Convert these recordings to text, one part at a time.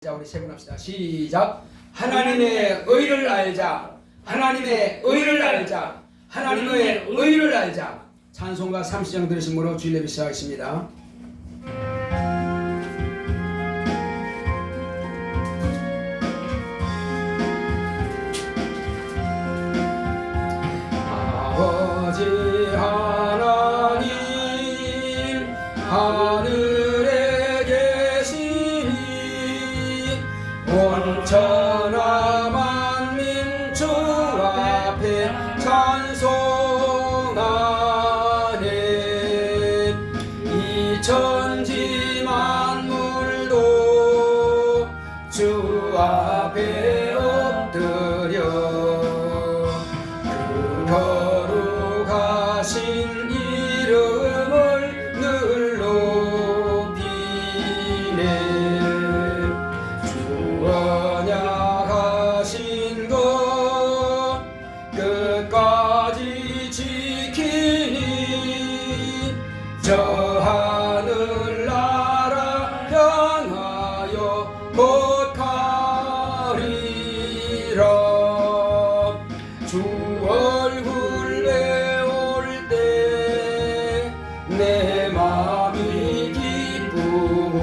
자, 우리 세 번 합시다. 시작. 하나님의 의를 알자. 하나님의 의를 알자. 하나님의 의를 알자. 찬송가 30장 들으심으로 주일 예배 시작하겠습니다. 아버지 하나님 하늘에 계시니 온천하 만민 주 앞에 찬송하네. 이 천지 만물도 주 앞에 엎드려 그 거룩하신 이름을 늘 높이네. 언약하신 것 끝까지 지키니 저 하늘나라 향하여 곧 가리라. 주 얼굴 배울 때 내 마음이 기쁘고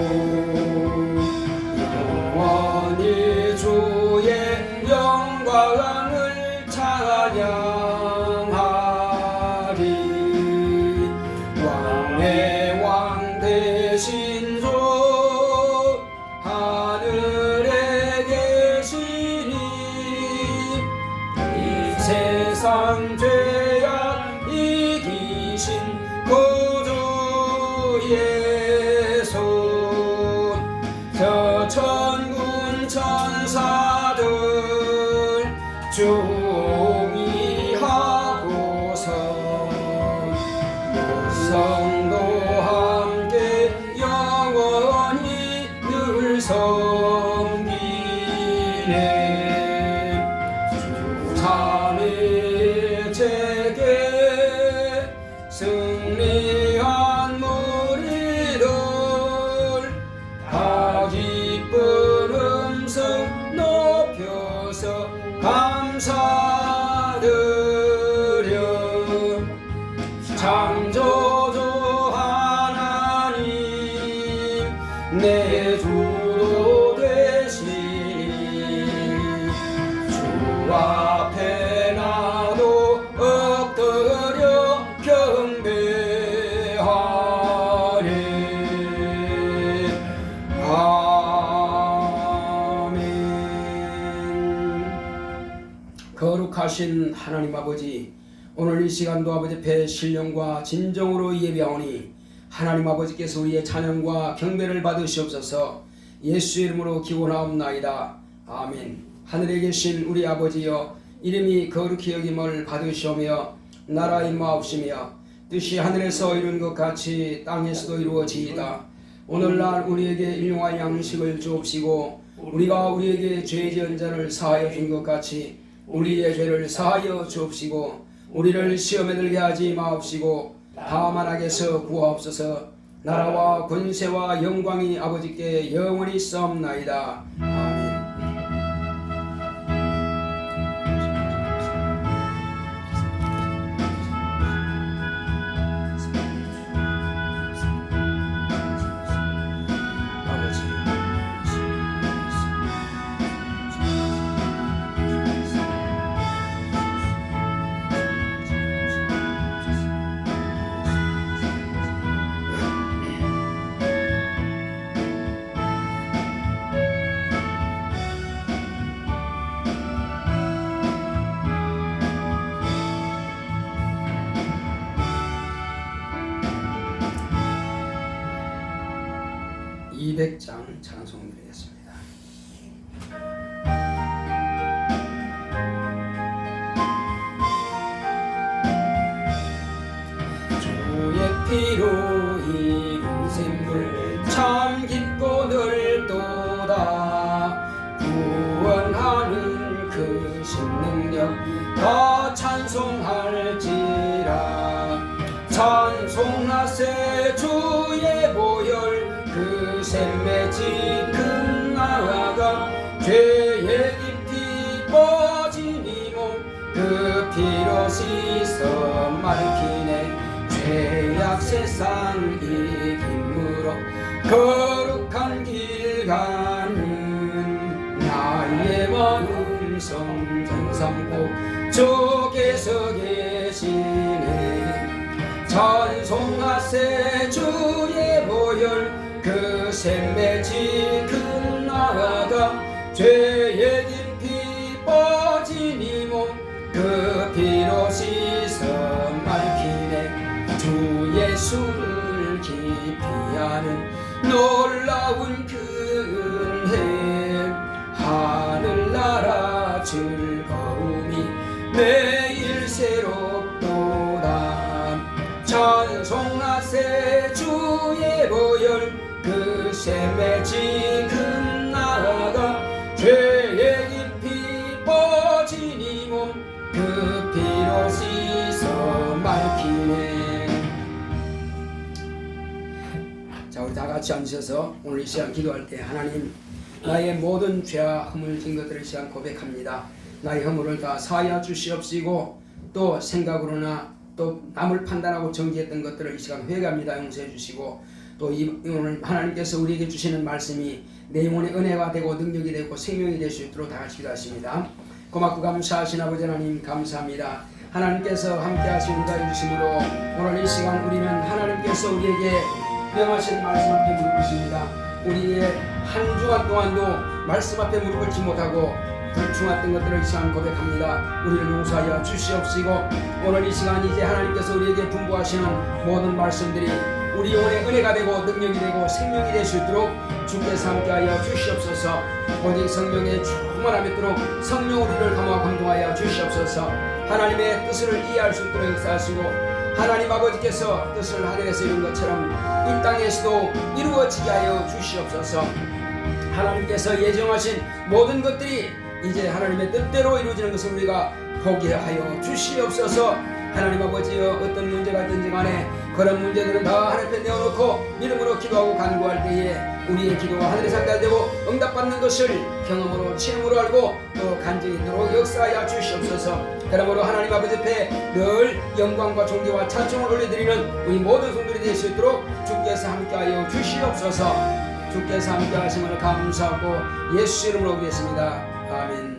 영원히 주의 영광을 찬양하리. 왕의 왕 되신 주 하늘에 계시니 이 세상 죄악 이기신 구주의 손 저 천군 천사들 중이하고서 성도 함께 영원히 늘 섬기네. 주 삼위일체계 승리한 무리들 다 기쁜 음성 높여서 감사드려. 창조주 하나님 내 주도 되시니 주 앞에 나도 엎드려 경배하리. 아멘. 거룩하신 하나님 아버지, 오늘 이 시간도 아버지 앞에 신령과 진정으로 예배하오니 하나님 아버지께서 우리의 찬양과 경배를 받으시옵소서. 예수의 이름으로 기원하옵나이다. 아멘. 하늘에 계신 우리 아버지여, 이름이 거룩히 여김을 받으시오며 나라 임하옵시며 뜻이 하늘에서 이룬 것 같이 땅에서도 이루어지이다. 오늘날 우리에게 일용할 양식을 주옵시고 우리가 우리에게 죄 지은 자를 사하여 준 것 같이 우리의 죄를 사하여 주옵시고 우리를 시험에 들게 하지 마옵시고 다만 악에서 구하옵소서. 나라와 권세와 영광이 아버지께 영원히 있사옵나이다. 아멘. (200장) 찬송 드리겠습니다. 주의 피로 이룬 샘물 참 깊고 넓도다. 구원하는 그 신능력 다 찬송할지라. 찬송하세 주의 보혈 그 샘맺이 큰 나라 나아가 죄의 깊이 뻗은 이 몸 그 피로 씻어 맑히네. 죄악 세상 이김으로 거룩한 길 가는 나의 마음 성전삼고 주께서 계시네. 찬송하세 주의 보혈 그 샘매지 큰 나아가 죄의 깊이 뻗은 이 몸 그 피로 씻어 맑히네. 주 예수를 깊이 아는 놀라운 그 은혜 하늘나라 즐거움이 매일 새롭도다. 찬송하세 주의 보혈 그 샘매지 큰 나아가 죄의 깊이 뻗은 이 몸 그 피로 씻어 맑히네. 자, 우리 다 같이 앉으셔서 오늘 이 시간 기도할 때 하나님, 나의 모든 죄와 허물 진 것들을 이 시간 고백합니다. 나의 허물을 다 사하여 주시옵시고 또 생각으로나 또 남을 판단하고 정죄했던 것들을 이 시간 회개합니다. 용서해 주시고 또 오늘 하나님께서 우리에게 주시는 말씀이 내 영혼의 은혜가 되고 능력이 되고 생명이 될 수 있도록 다 같이 기도하십니다. 고맙고 감사하신 아버지 하나님 감사합니다. 하나님께서 함께 하시고 인도해 주심으로 오늘 이 시간 우리는 하나님께서 우리에게 명하신 말씀 앞에 무릎 꿇습니다. 우리의 한 주간 동안도 말씀 앞에 무릎 꿇지 못하고 불충했던 것들을 이 시간 고백합니다. 우리를 용서하여 주시옵시고 오늘 이 시간 이제 하나님께서 우리에게 분부하시는 모든 말씀들이 우리 영혼의 은혜가 되고 능력이 되고 생명이 될 수 있도록 주께서 함께하여 주시옵소서. 오직 성령의 충만함 있도록 성령 우리를 감화 감동하여 주시옵소서. 하나님의 뜻을 이해할 수 있도록 역사하시고 하나님 아버지께서 뜻을 하늘에서 이룬 것처럼 이 땅에서도 이루어지게 하여 주시옵소서. 하나님께서 예정하신 모든 것들이 이제 하나님의 뜻대로 이루어지는 것을 우리가 보게 하여 주시옵소서. 하나님 아버지여, 어떤 문제가 있든지 간에 그런 문제들은 다 하늘 앞에 내어놓고 믿음으로 기도하고 간구할 때에 우리의 기도가 하늘에 상달되고 응답받는 것을 경험으로 체험으로 알고 또 간증이 있도록 역사하여 주시옵소서. 그러므로 하나님 아버지 앞에 늘 영광과 존귀와 찬송을 올려드리는 우리 모든 성도들이 될 수 있도록 주께서 함께하여 주시옵소서. 주께서 함께하심을 감사하고 예수 이름으로 기도했습니다. 아멘.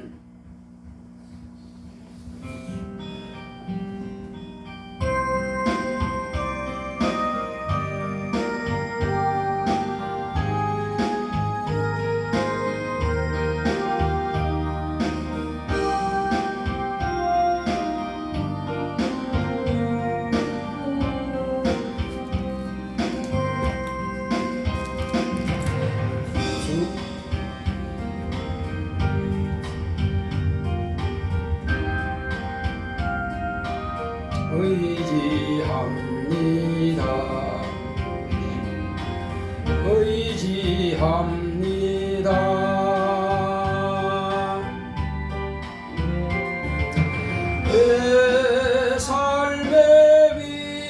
의지합니다. 의지합니다. 내 삶의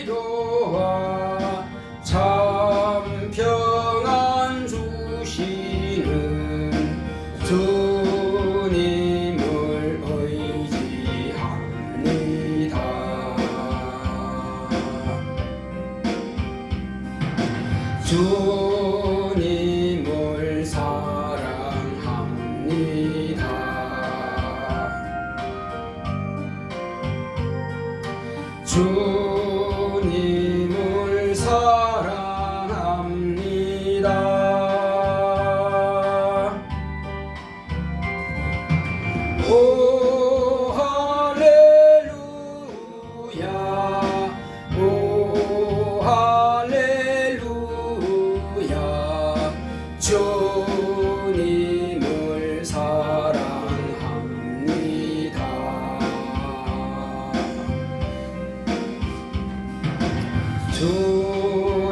위로와 참 평안 주시는 주님을 의지합니다. 주님을 사랑합니다. 주님을 사랑합니다. 오 할렐루야, 오 할렐루야. 주님을 사랑합니다.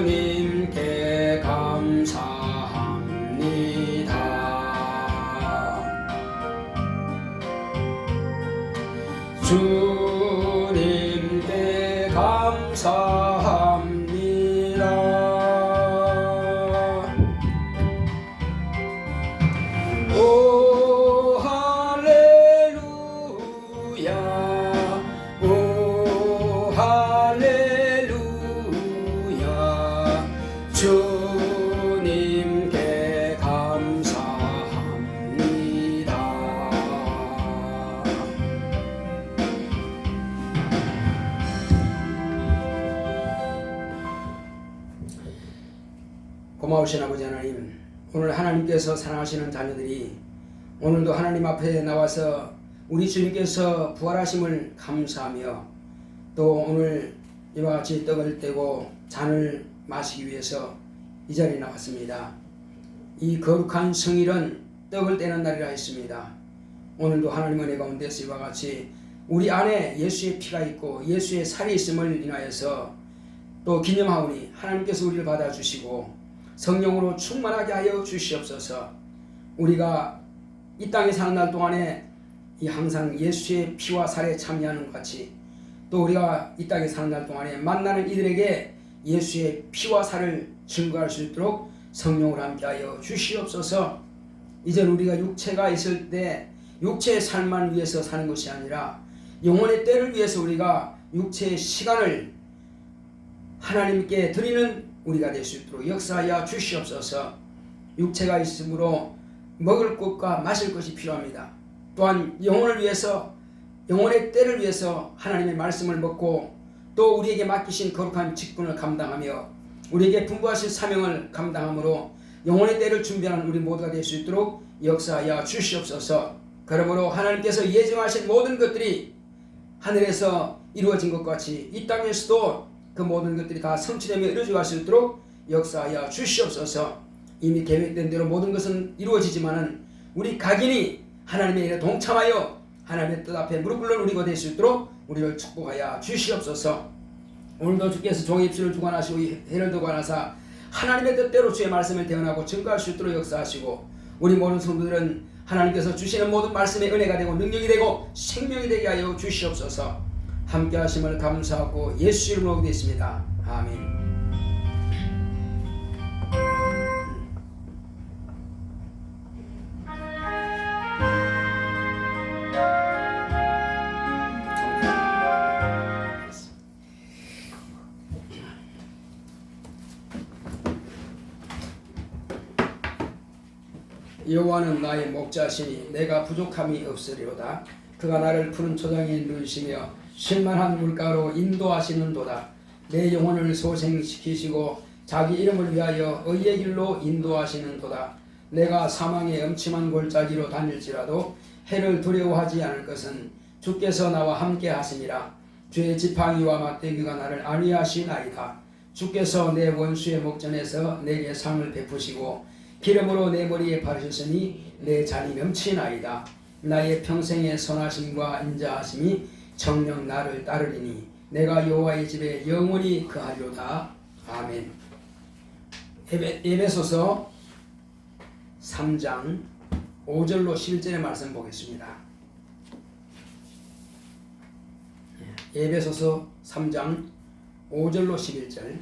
주님께 감사합니다. 주님께 감사합니다. 오 놀라우신 아버지 하나님, 오늘 하나님께서 사랑하시는 자녀들이 오늘도 하나님 앞에 나와서 우리 주님께서 부활하심을 감사하며 또 오늘 이와 같이 떡을 떼고 잔을 마시기 위해서 이 자리에 나왔습니다. 이 거룩한 성일은 떡을 떼는 날이라 했습니다. 오늘도 하나님 은혜 가운데서 이와 같이 우리 안에 예수의 피가 있고 예수의 살이 있음을 인하여서 또 기념하오니 하나님께서 우리를 받아주시고 성령으로 충만하게 하여 주시옵소서. 우리가 이 땅에 사는 날 동안에 이 항상 예수의 피와 살에 참여하는 것 같이 또 우리가 이 땅에 사는 날 동안에 만나는 이들에게 예수의 피와 살을 증거할 수 있도록 성령으로 함께하여 주시옵소서. 이젠 우리가 육체가 있을 때 육체의 삶만 위해서 사는 것이 아니라 영혼의 때를 위해서 우리가 육체의 시간을 하나님께 드리는 우리가 될 수 있도록 역사하여 주시옵소서. 육체가 있으므로 먹을 것과 마실 것이 필요합니다. 또한 영혼을 위해서 영혼의 때를 위해서 하나님의 말씀을 먹고 또 우리에게 맡기신 거룩한 직분을 감당하며 우리에게 분부하실 사명을 감당함으로 영혼의 때를 준비하는 우리 모두가 될 수 있도록 역사하여 주시옵소서. 그러므로 하나님께서 예정하신 모든 것들이 하늘에서 이루어진 것 같이 이 땅에서도 그 모든 것들이 다 성취되며 이루어져 갈 수 있도록 역사하여 주시옵소서. 이미 계획된 대로 모든 것은 이루어지지만은 우리 각인이 하나님의 일에 동참하여 하나님의 뜻 앞에 무릎 꿇는 우리가 될 수 있도록 우리를 축복하여 주시옵소서. 오늘도 주께서 종의 입술을 주관하시고 해를 주관하사 하나님의 뜻대로 주의 말씀을 대언하고 증거할 수 있도록 역사하시고 우리 모든 성도들은 하나님께서 주시는 모든 말씀의 은혜가 되고 능력이 되고 생명이 되게 하여 주시옵소서. 함께 하심을 감사하고 예수 이름으로 기도했습니다. 아멘. 여호와는 나의 목자시니 내가 부족함이 없으리로다. 그가 나를 푸른 초장에 누이시며 쉴만한 물가로 인도하시는도다. 내 영혼을 소생시키시고 자기 이름을 위하여 의의 길로 인도하시는도다. 내가 사망의 음침한 골짜기로 다닐지라도 해를 두려워하지 않을 것은 주께서 나와 함께 하심이라. 주의 지팡이와 막대기가 나를 안위하시나이다. 주께서 내 원수의 목전에서 내게 상을 베푸시고 기름으로 내 머리에 바르셨으니 내 잔이 넘치나이다. 나의 평생의 선하심과 인자하심이 정녕 나를 따르리니 내가 여호와의 집에 영원히 거하리로다. 아멘. 에베소서 3장 5절로 11절의 말씀 보겠습니다. 에베소서 3장 5절로 11절.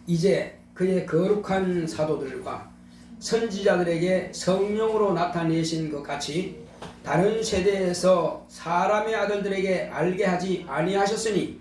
이제 그의 거룩한 사도들과 선지자들에게 성령으로 나타내신 것 같이 다른 세대에서 사람의 아들들에게 알게 하지 아니하셨으니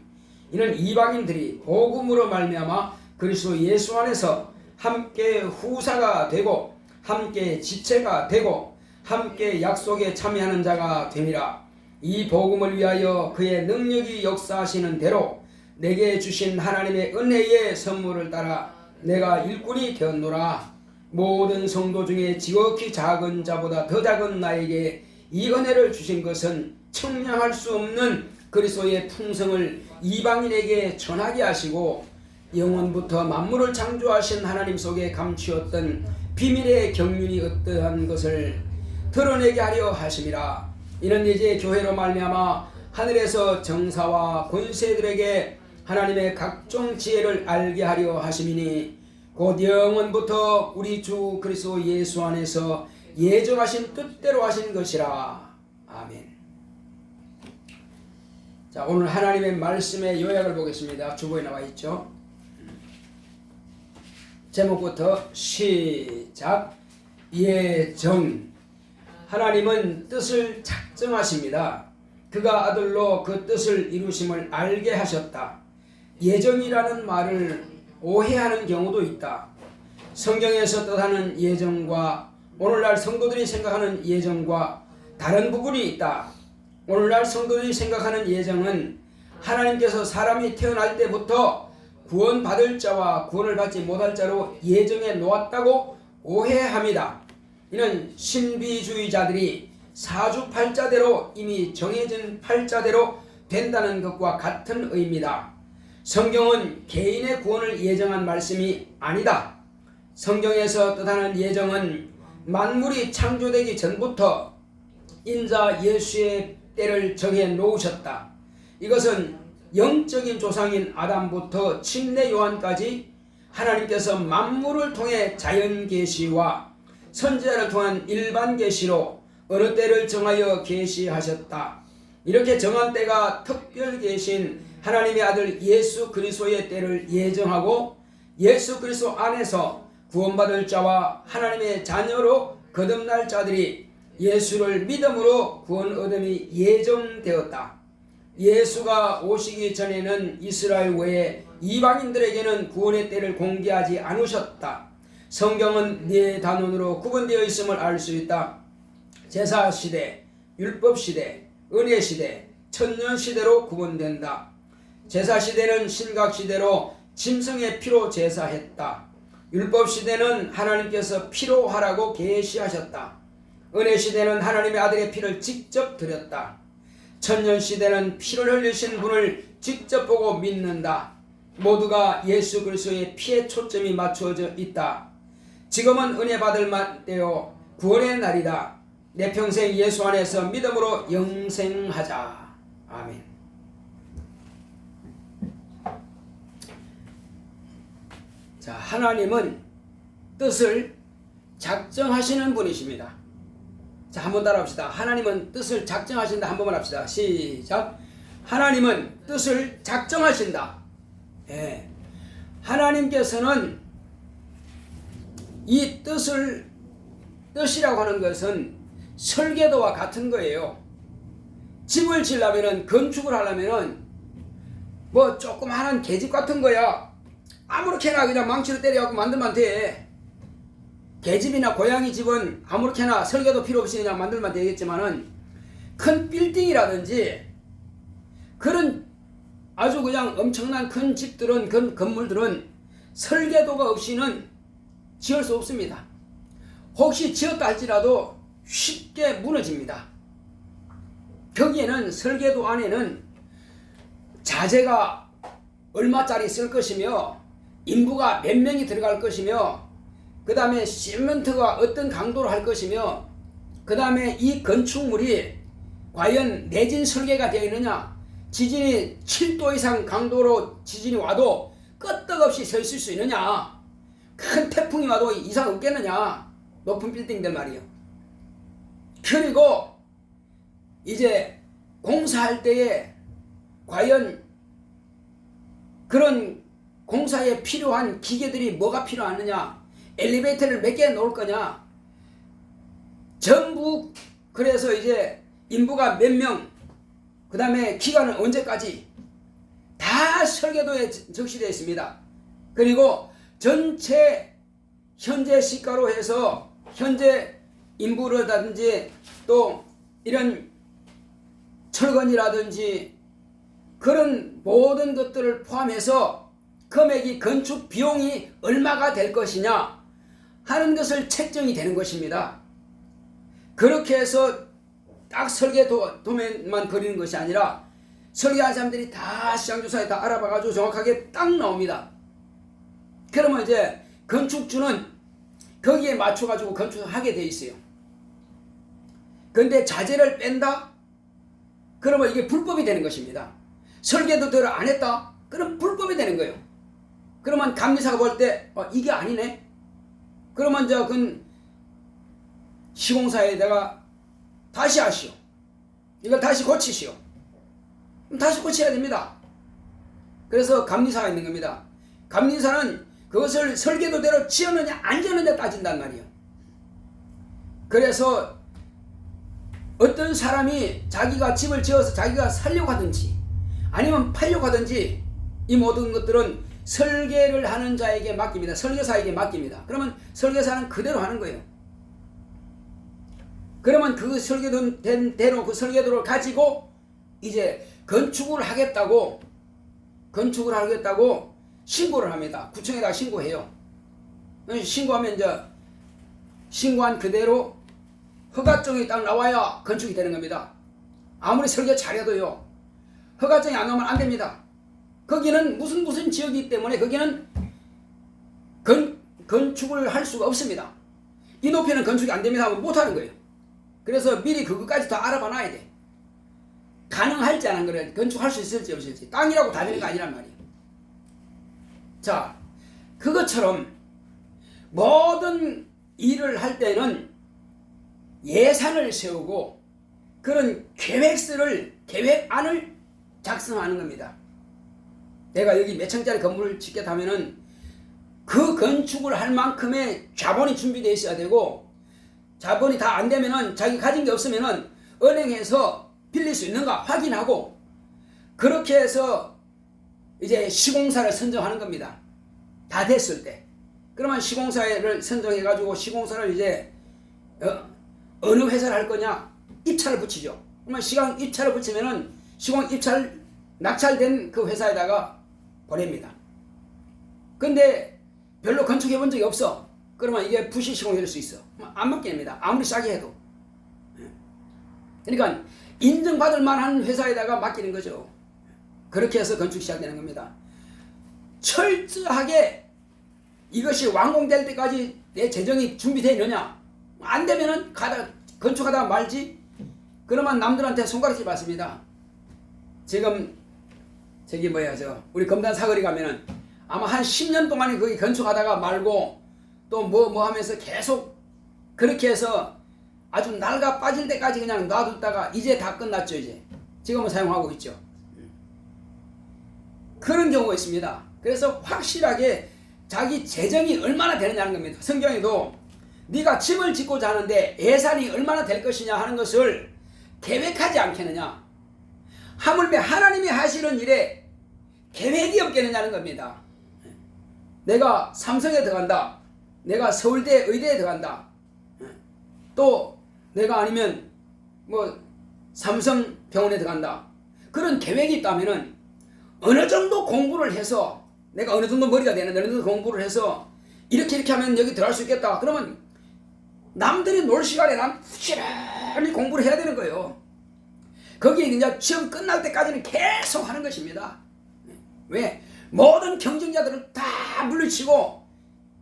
이는 이방인들이 복음으로 말미암아 그리스도 예수 안에서 함께 후사가 되고 함께 지체가 되고 함께 약속에 참여하는 자가 됨이라. 이 복음을 위하여 그의 능력이 역사하시는 대로 내게 주신 하나님의 은혜의 선물을 따라 내가 일꾼이 되었노라. 모든 성도 중에 지극히 작은 자보다 더 작은 나에게 이 은혜를 주신 것은 측량할 수 없는 그리스도의 풍성을 이방인에게 전하게 하시고 영원부터 만물을 창조하신 하나님 속에 감추었던 비밀의 경륜이 어떠한 것을 드러내게 하려 하심이라. 이는 이제 교회로 말미암아 하늘에서 정사와 권세들에게 하나님의 각종 지혜를 알게 하려 하심이니 곧 영원부터 우리 주 그리스도 예수 안에서 예정하신 뜻대로 하신 것이라. 아멘. 자, 오늘 하나님의 말씀의 요약을 보겠습니다. 주보에 나와 있죠. 제목부터 시작. 예정. 하나님은 뜻을 작정하십니다. 그가 아들로 그 뜻을 이루심을 알게 하셨다. 예정이라는 말을 오해하는 경우도 있다. 성경에서 뜻하는 예정과 오늘날 성도들이 생각하는 예정과 다른 부분이 있다. 오늘날 성도들이 생각하는 예정은 하나님께서 사람이 태어날 때부터 구원받을 자와 구원을 받지 못할 자로 예정해 놓았다고 오해합니다. 이는 신비주의자들이 사주팔자대로 이미 정해진 팔자대로 된다는 것과 같은 의미다. 성경은 개인의 구원을 예정한 말씀이 아니다. 성경에서 뜻하는 예정은 만물이 창조되기 전부터 인자 예수의 때를 정해 놓으셨다. 이것은 영적인 조상인 아담부터 침례 요한까지 하나님께서 만물을 통해 자연 계시와 선지자를 통한 일반 계시로 어느 때를 정하여 계시하셨다. 이렇게 정한 때가 특별 계신 하나님의 아들 예수 그리스도의 때를 예정하고 예수 그리스도 안에서 구원받을 자와 하나님의 자녀로 거듭날 자들이 예수를 믿음으로 구원 얻음이 예정되었다. 예수가 오시기 전에는 이스라엘 외에 이방인들에게는 구원의 때를 공개하지 않으셨다. 성경은 네 단원으로 구분되어 있음을 알 수 있다. 제사시대, 율법시대, 은혜시대, 천년시대로 구분된다. 제사시대는 신각시대로 짐승의 피로 제사했다. 율법시대는 하나님께서 피로 하라고 계시하셨다. 은혜시대는 하나님의 아들의 피를 직접 드렸다. 천년시대는 피를 흘리신 분을 직접 보고 믿는다. 모두가 예수 그리스도의 피에 초점이 맞추어져 있다. 지금은 은혜 받을 때요 구원의 날이다. 내 평생 예수 안에서 믿음으로 영생하자. 아멘. 자, 하나님은 뜻을 작정하시는 분이십니다. 자, 한번 따라합시다. 하나님은 뜻을 작정하신다. 한 번만 합시다. 시작. 하나님은 뜻을 작정하신다. 예. 하나님께서는 이 뜻이라고 하는 것은 설계도와 같은 거예요. 집을 지으려면은, 건축을 하려면은 뭐 조그마한 계집 같은 거야 아무렇게나 그냥 망치로 때려갖고 만들면 돼. 계집이나 고양이 집은 아무렇게나 설계도 필요 없이 그냥 만들면 되겠지만은 큰 빌딩이라든지 그런 아주 그냥 엄청난 큰 집들은, 큰 건물들은 설계도가 없이는 지을 수 없습니다. 혹시 지었다 할지라도 쉽게 무너집니다. 거기에는 설계도 안에는 자재가 얼마짜리 쓸 것이며 인부가 몇 명이 들어갈 것이며 그 다음에 시멘트가 어떤 강도로 할 것이며 그 다음에 이 건축물이 과연 내진 설계가 되어 있느냐, 지진이 7도 이상 강도로 지진이 와도 끄떡없이 서 있을 수 있느냐, 큰 태풍이 와도 이상 없겠느냐, 높은 빌딩들 말이요. 그리고 이제 공사할 때에 과연 그런 공사에 필요한 기계들이 뭐가 필요하느냐, 엘리베이터를 몇 개 놓을 거냐, 전부 그래서 이제 인부가 몇 명, 그 다음에 기간은 언제까지 다 설계도에 적시되어 있습니다. 그리고 전체 현재 시가로 해서 현재 인부라든지 또 이런 철근이라든지 그런 모든 것들을 포함해서 금액이 건축 비용이 얼마가 될 것이냐 하는 것을 책정이 되는 것입니다. 그렇게 해서 딱 설계도면만 그리는 것이 아니라 설계한 사람들이 다 시장조사에 다 알아봐가지고 정확하게 딱 나옵니다. 그러면 이제 건축주는 거기에 맞춰가지고 건축을 하게 돼 있어요. 그런데 자재를 뺀다? 그러면 이게 불법이 되는 것입니다. 설계도대로 안 했다? 그럼 불법이 되는 거예요. 그러면 감리사가 볼 때 이게 아니네? 그러면 이제 그 시공사에다가 다시 하시오. 이걸 다시 고치시오. 그럼 다시 고쳐야 됩니다. 그래서 감리사가 있는 겁니다. 감리사는 그것을 설계도대로 지었느냐 안 지었느냐 따진단 말이에요. 그래서 어떤 사람이 자기가 집을 지어서 자기가 살려고 하든지 아니면 팔려고 하든지 이 모든 것들은 설계를 하는 자에게 맡깁니다. 설계사에게 맡깁니다. 그러면 설계사는 그대로 하는 거예요. 그러면 그 설계된 대로 그 설계도를 가지고 이제 건축을 하겠다고 신고를 합니다. 구청에다가 신고해요. 신고하면 이제 신고한 그대로 허가증이 딱 나와야 건축이 되는 겁니다. 아무리 설계 잘해도요, 허가증이 안 나오면 안 됩니다. 거기는 무슨 지역이기 때문에 거기는 건축을 할 수가 없습니다. 이 높이는 건축이 안 됩니다 하면 못 하는 거예요. 그래서 미리 그것까지 다 알아봐 놔야 돼. 가능할지 안 그래, 건축할 수 있을지 없을지. 땅이라고 다 되는 거 아니란 말이에요. 자, 그것처럼 모든 일을 할 때는 예산을 세우고 그런 계획안을 작성하는 겁니다. 내가 여기 몇 층짜리 건물을 짓겠다면은 그 건축을 할 만큼의 자본이 준비되어 있어야 되고, 자본이 다 안 되면은 자기 가진 게 없으면은 은행에서 빌릴 수 있는가 확인하고, 그렇게 해서 이제 시공사를 선정하는 겁니다. 다 됐을 때. 그러면 시공사를 선정해 가지고 시공사를 이제 어느 회사를 할 거냐 입찰을 붙이죠. 그러면 시공 입찰을 붙이면은 시공 입찰 낙찰된 그 회사에다가 보냅니다. 근데 별로 건축해 본 적이 없어. 그러면 이게 부실 시공이 될 수 있어. 안 맡깁니다. 아무리 싸게 해도. 그러니까 인정받을 만한 회사에다가 맡기는 거죠. 그렇게 해서 건축이 시작되는 겁니다. 철저하게 이것이 완공될 때까지 내 재정이 준비되어 있느냐, 안 되면은 건축하다가 말지. 그러면 남들한테 손가락질 받습니다. 지금 우리 검단 사거리 가면은 아마 한 10년 동안에 거기 건축하다가 말고 또 뭐 하면서 계속 그렇게 해서 아주 낡아 빠질 때까지 그냥 놔뒀다가 이제 다 끝났죠. 이제 지금은 사용하고 있죠. 그런 경우가 있습니다. 그래서 확실하게 자기 재정이 얼마나 되느냐는 겁니다. 성경에도 네가 집을 짓고자 하는데 예산이 얼마나 될 것이냐 하는 것을 계획하지 않겠느냐, 하물며 하나님이 하시는 일에 계획이 없겠느냐는 겁니다. 내가 삼성에 들어간다, 내가 서울대 의대에 들어간다, 또 내가 아니면 뭐 삼성병원에 들어간다, 그런 계획이 있다면은 어느 정도 공부를 해서, 내가 어느 정도 머리가 되는데 어느 정도 공부를 해서 이렇게 하면 여기 들어갈 수 있겠다. 그러면 남들이 놀 시간에 난 부지런히 공부를 해야 되는 거예요. 거기에 이제 시험 끝날 때까지는 계속 하는 것입니다. 왜? 모든 경쟁자들을 다 물리치고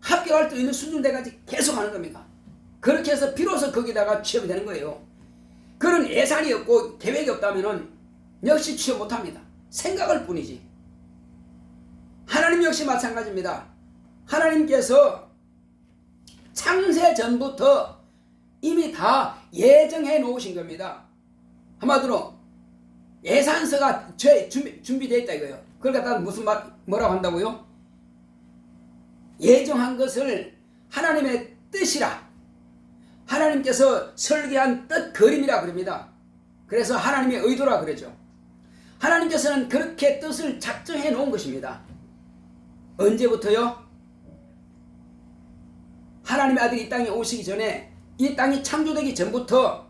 합격할 수 있는 수준 때까지 계속 하는 겁니다. 그렇게 해서 비로소 거기다가 취업이 되는 거예요. 그런 예산이 없고 계획이 없다면은 역시 취업 못합니다. 생각을 뿐이지. 하나님 역시 마찬가지입니다. 하나님께서 창세 전부터 이미 다 예정해 놓으신 겁니다. 한마디로 예산서가 준비되어 있다 이거예요. 그걸 갖다 뭐라고 한다고요? 예정한 것을 하나님의 뜻이라, 하나님께서 설계한 뜻 그림이라 그럽니다. 그래서 하나님의 의도라 그러죠. 하나님께서는 그렇게 뜻을 작정해 놓은 것입니다. 언제부터요? 하나님의 아들이 이 땅에 오시기 전에, 이 땅이 창조되기 전부터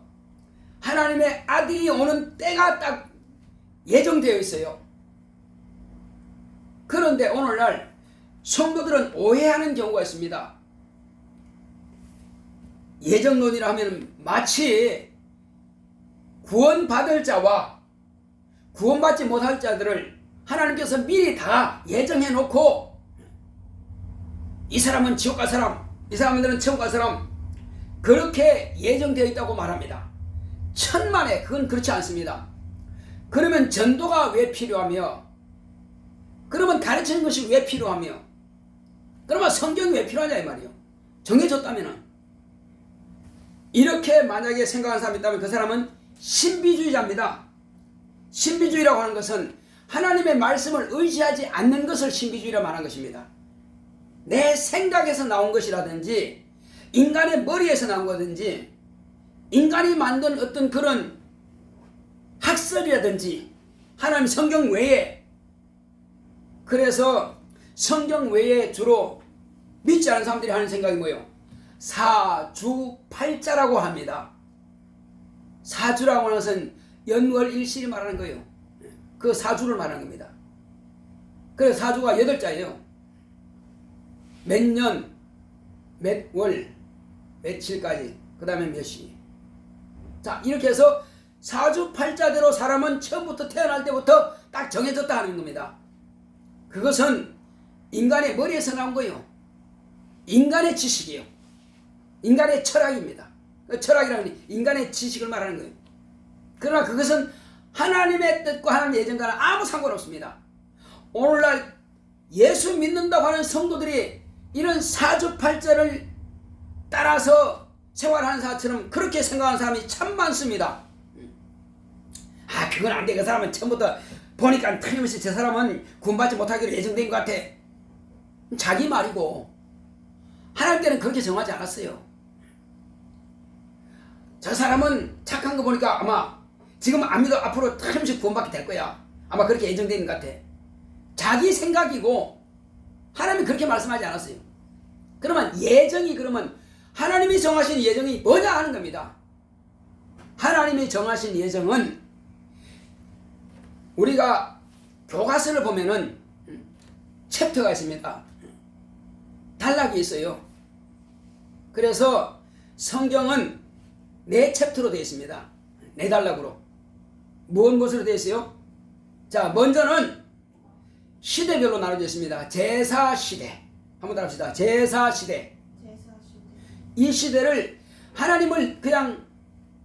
하나님의 아들이 오는 때가 딱 예정되어 있어요. 그런데 오늘날 성도들은 오해하는 경우가 있습니다. 예정론이라 하면 마치 구원받을 자와 구원받지 못할 자들을 하나님께서 미리 다 예정해 놓고, 이 사람은 지옥 갈 사람, 이 사람들은 천국 갈 사람, 그렇게 예정되어 있다고 말합니다. 천만에 그건 그렇지 않습니다. 그러면 전도가 왜 필요하며, 그러면 가르치는 것이 왜 필요하며, 그러면 성경이 왜 필요하냐 이 말이에요. 정해졌다면. 이렇게 만약에 생각하는 사람이 있다면 그 사람은 신비주의자입니다. 신비주의라고 하는 것은 하나님의 말씀을 의지하지 않는 것을 신비주의라 말하는 것입니다. 내 생각에서 나온 것이라든지 인간의 머리에서 나온 거든지 인간이 만든 어떤 그런 학설이라든지 하나님 성경 외에, 그래서 성경 외에 주로 믿지 않는 사람들이 하는 생각이 뭐예요? 사주팔자라고 합니다. 사주라고 하는 것은 연월일실이 말하는 거예요. 그 사주를 말하는 겁니다. 그래서 사주가 8자예요. 몇 년, 몇 월, 며칠까지, 그 다음에 몇 시. 자, 이렇게 해서 사주팔자대로 사람은 처음부터 태어날 때부터 딱 정해졌다 하는 겁니다. 그것은 인간의 머리에서 나온 거예요. 인간의 지식이에요. 인간의 철학입니다. 그 철학이라는 건 인간의 지식을 말하는 거예요. 그러나 그것은 하나님의 뜻과 하나님의 예정과는 아무 상관없습니다. 오늘날 예수 믿는다고 하는 성도들이 이런 사주팔자를 따라서 생활하는 사람처럼 그렇게 생각하는 사람이 참 많습니다. 아, 그건 안 돼. 그 사람은 처음부터 보니까 틀림없이 저 사람은 구원받지 못하기로 예정된 것 같아. 자기 말이고 하나님께는 그렇게 정하지 않았어요. 저 사람은 착한 거 보니까 아마 지금 안 믿어 앞으로 틀림없이 구원받게 될 거야. 아마 그렇게 예정된 것 같아. 자기 생각이고 하나님이 그렇게 말씀하지 않았어요. 그러면 예정이 그러면 하나님이 정하신 예정이 뭐냐 하는 겁니다. 하나님이 정하신 예정은 우리가 교과서를 보면은 챕터가 있습니다. 단락이 있어요. 그래서 성경은 4챕터로 되어 있습니다. 4단락으로. 무엇 것으로 되어 있어요? 자, 먼저는 시대별로 나눠져 있습니다. 제사시대. 한번 따라합시다. 제사시대. 이 시대를 하나님을 그냥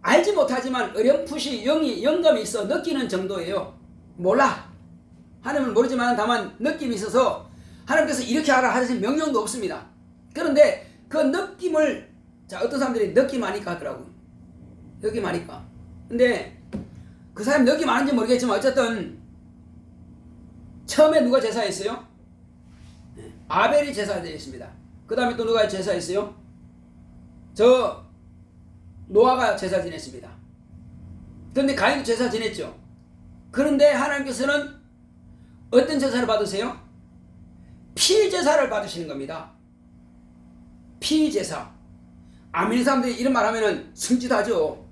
알지 못하지만 어렴풋이 영감이 있어 느끼는 정도예요. 몰라. 하나님을 모르지만 다만 느낌이 있어서 하나님께서 이렇게 하라 하신 명령도 없습니다. 그런데 그 느낌을 자 어떤 사람들이 느낌 아니까 하더라고요. 느낌 아니까. 근데 그 사람이 느낌 아는지 모르겠지만 어쨌든 처음에 누가 제사했어요? 아벨이 제사했습니다. 그 다음에 또 누가 제사했어요? 저 노아가 제사 지냈습니다. 그런데 가인도 제사 지냈죠. 그런데 하나님께서는 어떤 제사를 받으세요? 피제사를 받으시는 겁니다. 피제사. 아멘 사람들이 이런 말 하면은 승진하죠.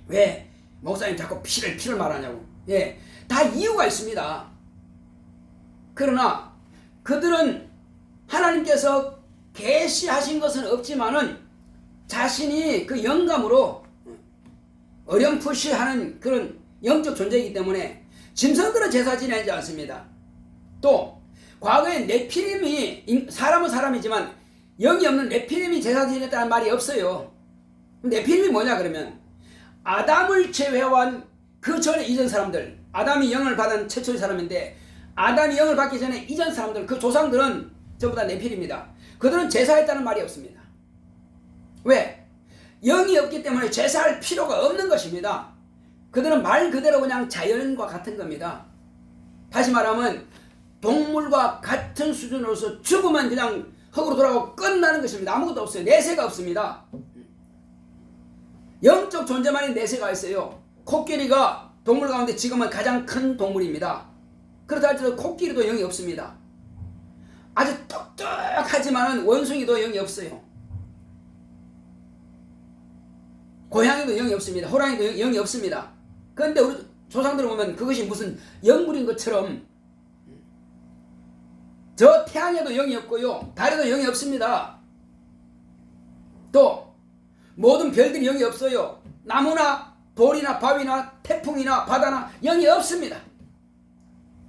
왜? 목사님 자꾸 피를 말하냐고. 예, 다 이유가 있습니다. 그러나 그들은 하나님께서 계시하신 것은 없지만은 자신이 그 영감으로 어렴풋이 하는 그런 영적 존재이기 때문에 짐승들은 제사 지내지 않습니다. 또 과거에 네피림이 사람은 사람이지만 영이 없는 네피림이 제사 지냈다는 말이 없어요. 네피림이 뭐냐 그러면 아담을 제외한 그 전에 이전 사람들, 아담이 영을 받은 최초의 사람인데 아담이 영을 받기 전에 이전 사람들, 그 조상들은 전부 다 네피림입니다. 그들은 제사했다는 말이 없습니다. 왜? 영이 없기 때문에 제사할 필요가 없는 것입니다. 그들은 말 그대로 그냥 자연과 같은 겁니다. 다시 말하면 동물과 같은 수준으로서 죽으면 그냥 흙으로 돌아가고 끝나는 것입니다. 아무것도 없어요. 내세가 없습니다. 영적 존재만이 내세가 있어요. 코끼리가 동물 가운데 지금은 가장 큰 동물입니다. 그렇다 할지라도 코끼리도 영이 없습니다. 아주 똑똑하지만 원숭이도 영이 없어요. 고양이도 영이 없습니다. 호랑이도 영이 없습니다. 그런데 우리 조상들을 보면 그것이 무슨 영물인 것처럼 저 태양에도 영이 없고요. 달에도 영이 없습니다. 또 모든 별들이 영이 없어요. 나무나 돌이나 바위나 태풍이나 바다나 영이 없습니다.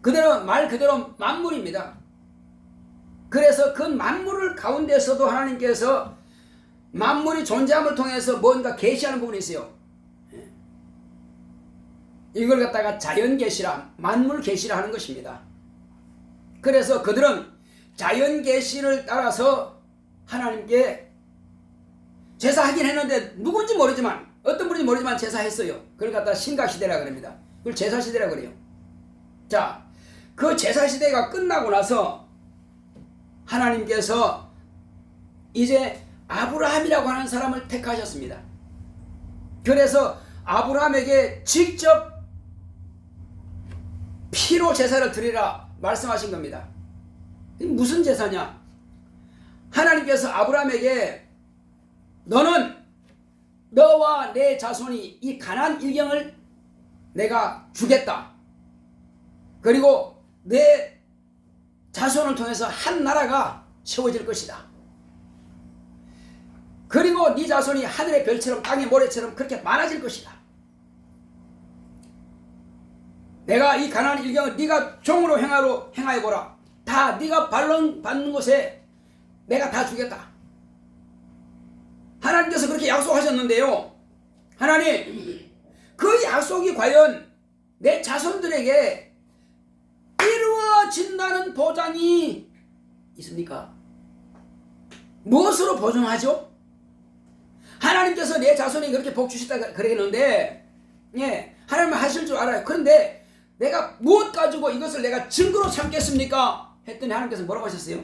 그대로 말 그대로 만물입니다. 그래서 그 만물을 가운데서도 하나님께서 만물이 존재함을 통해서 뭔가 계시하는 부분이 있어요. 이걸 갖다가 자연 계시라, 만물 계시라 하는 것입니다. 그래서 그들은 자연 계시를 따라서 하나님께 제사하긴 했는데 누군지 모르지만 어떤 분인지 모르지만 제사했어요. 그걸 갖다가 신각시대라 그럽니다. 그걸 제사시대라 그래요. 자, 그 제사시대가 끝나고 나서 하나님께서 이제 아브라함이라고 하는 사람을 택하셨습니다. 그래서 아브라함에게 직접 피로 제사를 드리라 말씀하신 겁니다. 무슨 제사냐? 하나님께서 아브라함에게 너는 너와 내 자손이 이 가나안 일경을 내가 주겠다. 그리고 내 자손을 통해서 한 나라가 세워질 것이다. 그리고 네 자손이 하늘의 별처럼 땅의 모래처럼 그렇게 많아질 것이다. 내가 이 가나안 일경을 네가 종으로 행하여보라. 다 네가 반론 받는 곳에 내가 다 주겠다. 하나님께서 그렇게 약속하셨는데요. 하나님, 그 약속이 과연 내 자손들에게 이루어진다는 보장이 있습니까? 무엇으로 보장하죠? 하나님께서 내 자손이 그렇게 복 주시다 그러는데, 예, 하나님은 하실 줄 알아요. 그런데 내가 무엇 가지고 이것을 내가 증거로 삼겠습니까? 했더니 하나님께서 뭐라고 하셨어요?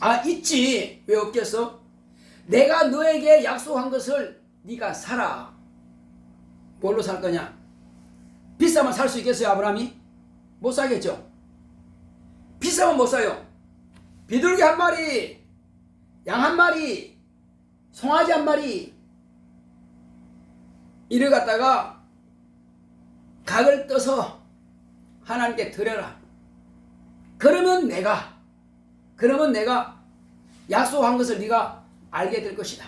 아, 있지. 왜 없겠어? 내가 너에게 약속한 것을 네가 사라. 뭘로 살 거냐? 비싸면 살 수 있겠어요, 아브라함이? 못 사겠죠? 비싸면 못 사요. 비둘기 한 마리, 양 한 마리, 송아지 한 마리, 이를 갖다가 각을 떠서 하나님께 드려라. 그러면 내가 약속한 것을 네가 알게 될 것이다.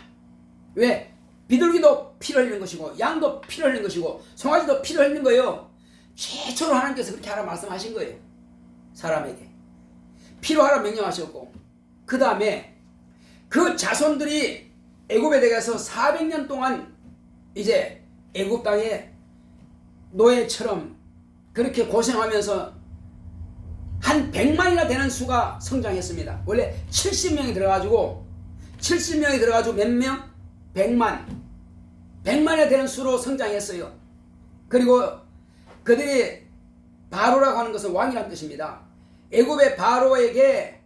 왜? 비둘기도 피를 흘리는 것이고 양도 피를 흘리는 것이고 송아지도 피를 흘리는 거예요. 최초로 하나님께서 그렇게 하라 말씀하신 거예요. 사람에게 피로 하라 명령하셨고, 그 다음에 그 자손들이 애굽에 들어가서 400년 동안 이제 애굽 땅에 노예처럼 그렇게 고생하면서 한 100만이나 되는 수가 성장했습니다. 원래 70명이 들어가지고 몇 명? 100만. 100만이나 되는 수로 성장했어요. 그리고 그들이 바로라고 하는 것은 왕이라는 뜻입니다. 애굽의 바로에게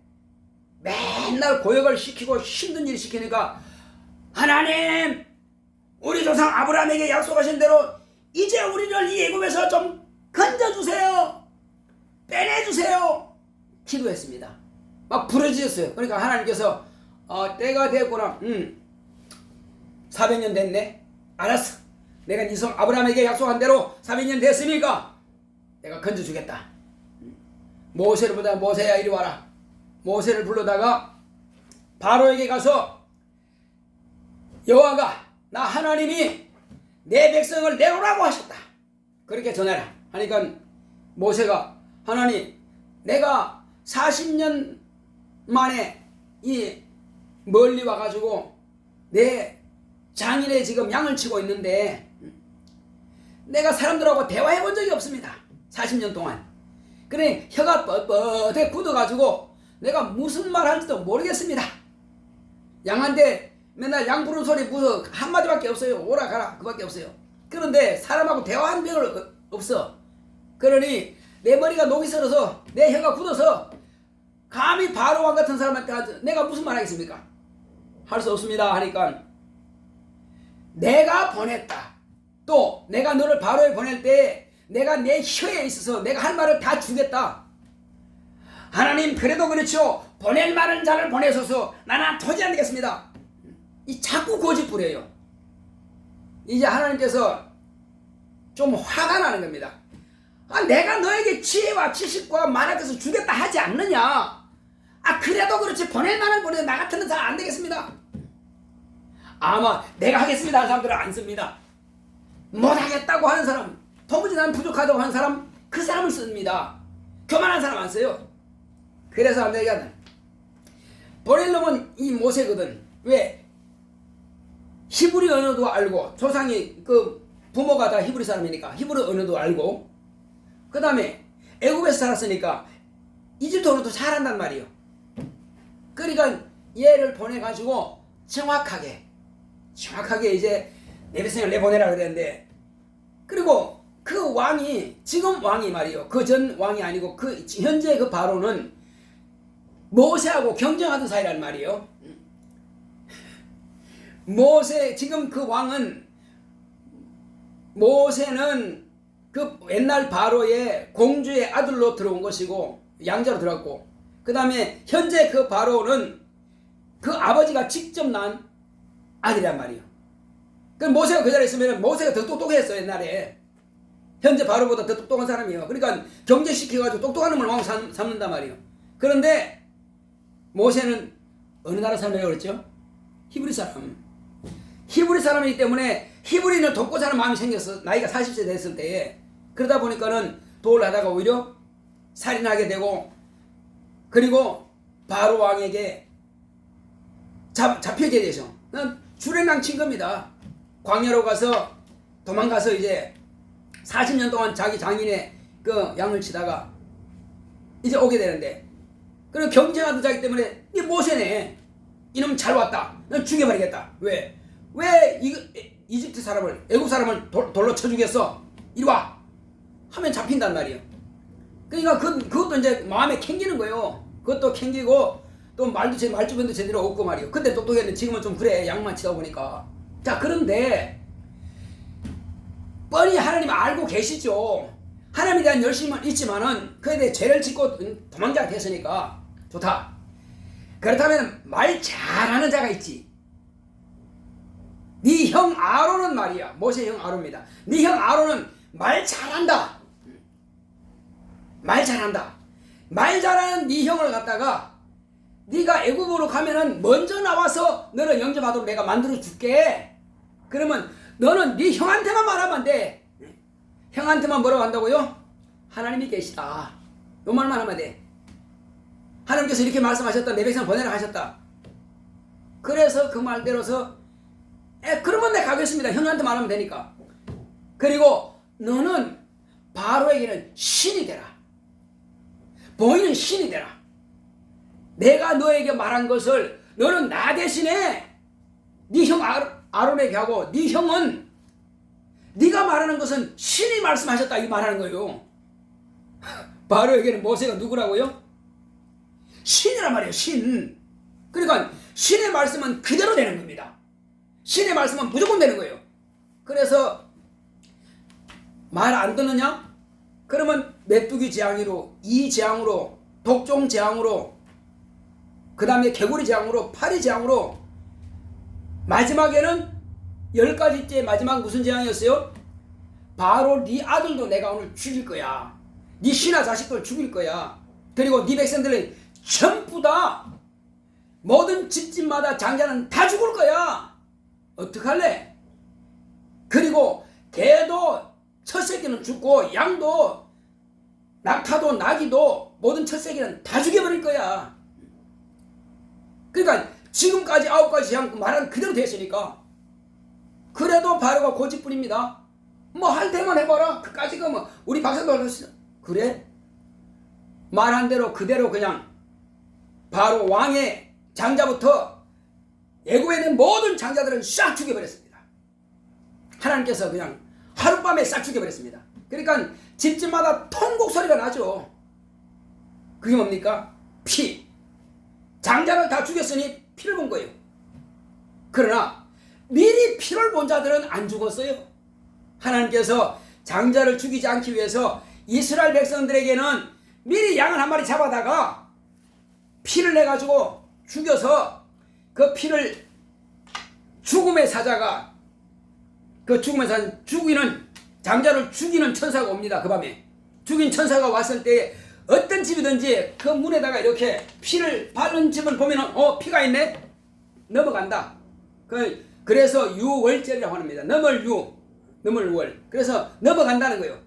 맨날 고역을 시키고 힘든 일을 시키니까, 하나님, 우리 조상 아브라함에게 약속하신 대로 이제 우리를 이 애굽에서 좀 건져주세요. 빼내주세요. 기도했습니다. 막 부르짖었어요. 그러니까 하나님께서 때가 됐구나. 400년 됐네. 알았어. 내가 네 성 아브라함에게 약속한 대로 400년 됐으니까 내가 건져주겠다. 모세를 보다 모세야 이리 와라. 모세를 불러다가 바로에게 가서 여호와가 나 하나님이 내 백성을 내놓으라고 하셨다. 그렇게 전해라. 하니까 모세가 하나님, 내가 40년 만에 이 멀리 와가지고 내 장인의 지금 양을 치고 있는데 내가 사람들하고 대화해 본 적이 없습니다. 40년 동안. 그래 혀가 뻣뻣하게 굳어가지고 내가 무슨 말 할지도 모르겠습니다. 양한테 맨날 양 부르는 소리 무슨 한마디밖에 없어요. 오라 가라 그밖에 없어요. 그런데 사람하고 대화한 적 없어. 그러니 내 머리가 녹이 슬어서 내 혀가 굳어서 감히 바로왕 같은 사람한테 내가 무슨 말 하겠습니까? 할 수 없습니다 하니까, 내가 보냈다. 또 내가 너를 바로에 보낼 때 내가 내 혀에 있어서 내가 할 말을 다 주겠다. 하나님, 그래도 그렇죠. 보낼 만한 자를 보내소서. 나는 토지 안 되겠습니다. 이 자꾸 고집 부려요. 이제 하나님께서 좀 화가 나는 겁니다. 내가 너에게 지혜와 지식과 만할 것을 주겠다 하지 않느냐. 그래도 그렇지 보낼 만한 보내 나 같은 사람 안 되겠습니다. 아마 내가 하겠습니다 하는 사람들은 안 씁니다. 못하겠다고 하는 사람, 도무지 난 부족하다고 하는 사람, 그 사람을 씁니다. 교만한 사람 안 써요. 그래서 내가 보낼 놈은 이 모세거든. 왜? 히브리 언어도 알고, 조상이 그 부모가 다 히브리 사람이니까 히브리 언어도 알고, 그 다음에 애굽에서 살았으니까 이집트 언어도 잘한단 말이에요. 그러니까 얘를 보내가지고 정확하게 이제 내 백성을 내보내라 그랬는데, 그리고 그 왕이, 지금 왕이 말이에요. 그 전 왕이 아니고 그 현재 그 바로는 모세하고 경쟁하던 사이란 말이에요. 모세, 지금 그 왕은, 모세는 그 옛날 바로의 공주의 아들로 들어온 것이고 양자로 들어왔고, 그 다음에 현재 그 바로는 그 아버지가 직접 낳은 아들이란 말이에요. 그 모세가 그 자리에 있으면 모세가 더 똑똑했어요. 옛날에 현재 바로보다 더 똑똑한 사람이에요. 그러니까 경제시켜가지고 똑똑한 놈을 왕 삼는단 말이에요. 그런데 모세는 어느 나라 사람이라고 그랬죠? 히브리 사람. 히브리 사람이기 때문에 히브리인을 돕고자 하는 마음이 생겼어. 나이가 40세 됐을 때에. 그러다 보니까는 도를 하다가 오히려 살인하게 되고, 그리고 바로 왕에게 잡히게 되죠. 주랭랑 친 겁니다. 광야로 가서 도망가서 이제 40년 동안 자기 장인의 그 양을 치다가 이제 오게 되는데, 그리고 경쟁하던 자기 때문에 이 모세네, 이놈 잘 왔다, 넌 죽여버리겠다. 왜 이집트 사람을, 애국 사람을 돌로 쳐 죽였어, 이리 와 하면 잡힌단 말이에요. 그러니까 그것도 이제 마음에 캥기는 거예요. 그것도 캥기고 또 말주변도 제대로 없고 말이에요. 그때 똑똑했는데 지금은 좀 그래, 양만 치다 보니까. 자, 그런데 뻔히 하나님 알고 계시죠. 하나님에 대한 열심은 있지만은 그에 대해 죄를 짓고 도망자가 됐으니까 좋다. 그렇다면 말 잘하는 자가 있지. 네 형 아론은 말이야, 모세 형 아론입니다. 네 형 아론은 말 잘한다. 말 잘한다. 말 잘하는 네 형을 갖다가 네가 애굽으로 가면은 먼저 나와서 너를 영접하도록 내가 만들어 줄게. 그러면 너는 네 형한테만 말하면 안 돼. 형한테만 뭐라고 한다고요? 하나님이 계시다. 요 말만 하면 돼. 하나님께서 이렇게 말씀하셨다. 내 백성 보내라 하셨다. 그래서 그 말대로서 그러면 내가 가겠습니다. 형한테 말하면 되니까. 그리고 너는 바로에게는 신이 되라. 보이는 신이 되라. 내가 너에게 말한 것을 너는 나 대신에 네 형 아론에게 하고, 네 형은 네가 말하는 것은 신이 말씀하셨다, 이 말하는 거예요. 바로에게는 모세가 누구라고요? 신이란 말이에요. 신. 그러니까 신의 말씀은 그대로 되는 겁니다. 신의 말씀은 무조건 되는 거예요. 그래서 말 안 듣느냐? 그러면 메뚜기 재앙으로, 이 재앙으로, 독종 재앙으로, 그 다음에 개구리 재앙으로, 파리 재앙으로, 마지막에는 10가지째 마지막 무슨 재앙이었어요? 바로 네 아들도 내가 오늘 죽일 거야. 네 신하 자식들 죽일 거야. 그리고 네 백성들은 전부 다, 모든 집집마다 장자는 다 죽을 거야. 어떡할래? 그리고 개도 첫 새끼는 죽고, 양도, 낙타도, 나귀도, 모든 첫 새끼는 다 죽여버릴 거야. 그러니까 지금까지 9가지 재앙 말은 그대로 됐으니까. 그래도 바로가 고집뿐입니다. 뭐 할 때만 해봐라. 그까지 그 뭐 우리 박사도 하셨어. 그래? 말한 대로 그대로 그냥 바로 왕의 장자부터 애굽에 있는 모든 장자들은 싹 죽여버렸습니다. 하나님께서 그냥 하룻밤에 싹 죽여버렸습니다. 그러니까 집집마다 통곡 소리가 나죠. 그게 뭡니까? 피. 장자를 다 죽였으니 피를 본 거예요. 그러나 미리 피를 본 자들은 안 죽었어요. 하나님께서 장자를 죽이지 않기 위해서 이스라엘 백성들에게는 미리 양을 한 마리 잡아다가 피를 내가지고 죽여서, 그 피를 죽음의 사자가, 그 죽음의 사자, 장자를 죽이는 천사가 옵니다. 그 밤에 죽인 천사가 왔을 때 어떤 집이든지 그 문에다가 이렇게 피를 바른 집을 보면은 피가 있네? 넘어간다. 그래서 유월절이라고 합니다. 넘을월. 그래서 넘어간다는 거예요.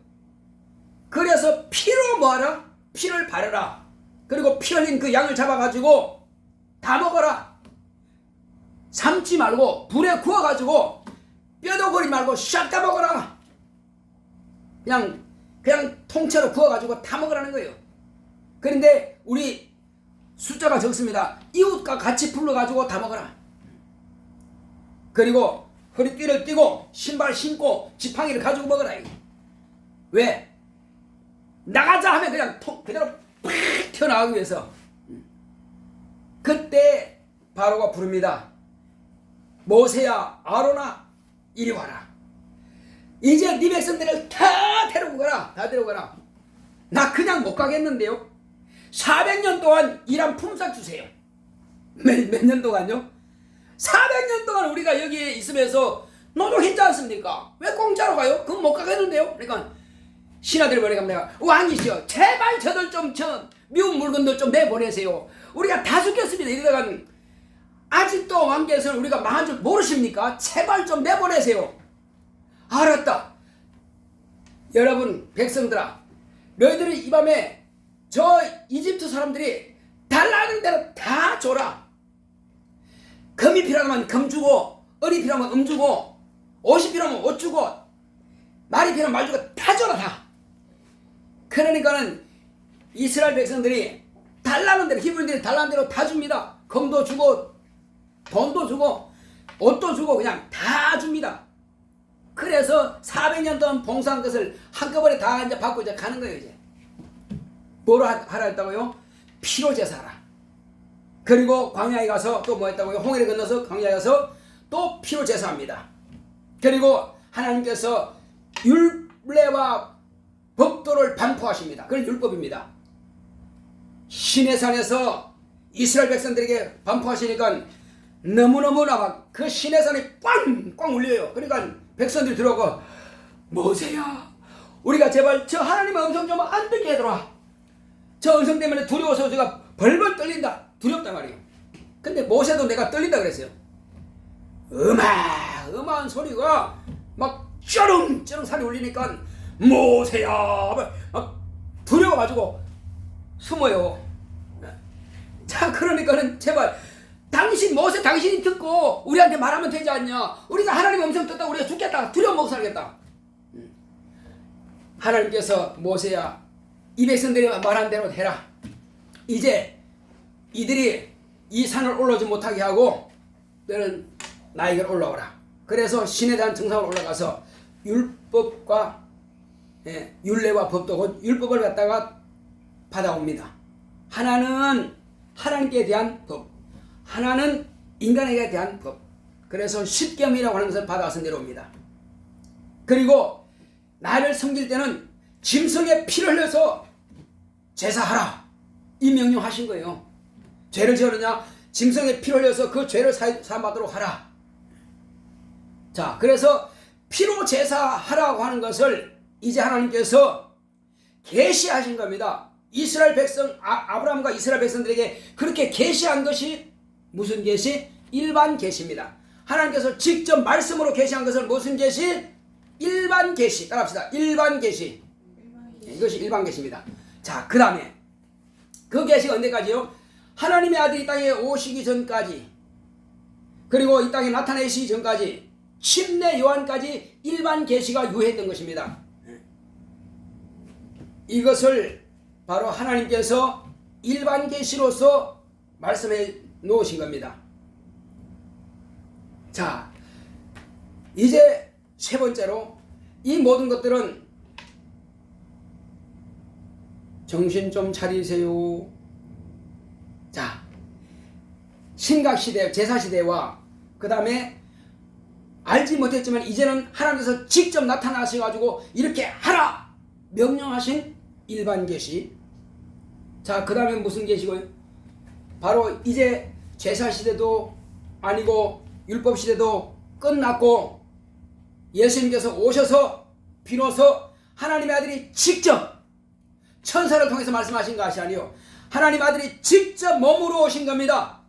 그래서 피로 뭐하라? 피를 바르라. 그리고 피 흘린 그 양을 잡아가지고 다 먹어라. 삶지 말고 불에 구워가지고 뼈도 버리지 말고 싹 다 먹어라. 그냥 통째로 구워가지고 다 먹으라는 거예요. 그런데 우리 숫자가 적습니다. 이웃과 같이 불러가지고 다 먹어라. 그리고 허리띠를 띠고 신발 신고 지팡이를 가지고 먹어라. 왜? 나가자 하면 그냥 그대로 팍 튀어나가기 위해서. 그때 바로가 부릅니다. 모세야, 아론아, 이리 와라. 이제 네 백성들을 다 데리고 가라. 다 데리고 가라. 나 그냥 못 가겠는데요. 400년 동안 일한 품삯 주세요. 몇 년 동안요? 400년 동안 우리가 여기에 있으면서 노동했지 않습니까? 왜 공짜로 가요? 그건 못 가겠는데요. 그러니까 신하들이 뭐라고 하면 내가, 왕이시여 제발 저들 좀 미운 물건들 좀 내보내세요. 우리가 다 죽겠습니다. 이러다간 아직도 왕께서는 우리가 망한 줄 모르십니까? 제발 좀 내보내세요. 알았다. 여러분 백성들아, 너희들은 이 밤에 저 이집트 사람들이 달라는 대로 다 줘라. 금이 필요하면 금 주고, 을이 필요하면 금 주고, 옷이 필요하면 옷 주고, 말이 필요하면 말 주고 다 줘라 다. 그러니까는 이스라엘 백성들이 달라는 대로, 히브리들이 달라는 대로 다 줍니다. 금도 주고 돈도 주고 옷도 주고 그냥 다 줍니다. 그래서 400년 동안 봉사한 것을 한꺼번에 다 이제 받고 이제 가는 거예요. 이제 뭐로 하라 했다고요? 피로 제사하라. 그리고 광야에 가서 또 뭐 했다고요? 홍해를 건너서 광야에 가서 또 피로 제사합니다. 그리고 하나님께서 율례와 법도를 반포하십니다. 그건 율법입니다. 시내산에서 이스라엘 백성들에게 반포하시니까 너무너무나 막 그 시내산이 꽝꽝 울려요. 그러니까 백성들이 들어오고, 모세야, 우리가 제발 저 하나님의 음성 좀 안 듣게 해둬라. 저 음성 때문에 두려워서 제가 벌벌 떨린다. 두렵단 말이에요. 근데 모세도 내가 떨린다 그랬어요. 음한 소리가 막 쩌릉쩌릉 산이 울리니까 모세야 막 두려워가지고 숨어요. 자, 그러니까는 제발 당신 모세 당신이 듣고 우리한테 말하면 되지 않냐. 우리가 하나님 음성 듣다 우리가 죽겠다. 두려워 먹고 살겠다. 하나님께서 모세야, 이 백성들이 말한 대로 해라. 이제 이들이 이 산을 올라오지 못하게 하고 너는 나에게 올라오라. 그래서 신에 대한 정상으로 올라가서 율법과 율례와 법도 곧 율법을 갖다가 받아옵니다. 하나는 하나님께 대한 법, 하나는 인간에게 대한 법. 그래서 십계명이라고 하는 것을 받아서 내려옵니다. 그리고 나를 섬길 때는 짐승의 피를 흘려서 제사하라, 이 명령하신 거예요. 죄를 지었느냐, 짐승의 피를 흘려서 그 죄를 사함받도록 하라. 자, 그래서 피로 제사하라고 하는 것을 이제 하나님께서 계시하신 겁니다. 이스라엘 백성, 아브라함과 이스라엘 백성들에게 그렇게 계시한 것이 무슨 계시? 일반 계시입니다. 하나님께서 직접 말씀으로 계시한 것을 무슨 계시? 일반 계시. 따라합시다. 일반 계시. 이것이 일반 계시입니다. 자, 그 다음에 그 계시가 언제까지요? 하나님의 아들이 땅에 오시기 전까지, 그리고 이 땅에 나타내시기 전까지, 침례 요한까지 일반 계시가 유효했던 것입니다. 이것을 바로 하나님께서 일반 계시로서 말씀해 놓으신 겁니다. 자, 이제 세 번째로 이 모든 것들은 정신 좀 차리세요. 자, 신각시대, 제사시대와 그 다음에 알지 못했지만 이제는 하나님께서 직접 나타나셔가지고 이렇게 하라 명령하신 일반 계시. 자, 그 다음에 무슨 계시고요? 바로 이제 제사시대도 아니고 율법시대도 끝났고 예수님께서 오셔서 비로소 하나님의 아들이 직접 천사를 통해서 말씀하신 것이 아니요, 하나님 아들이 직접 몸으로 오신 겁니다.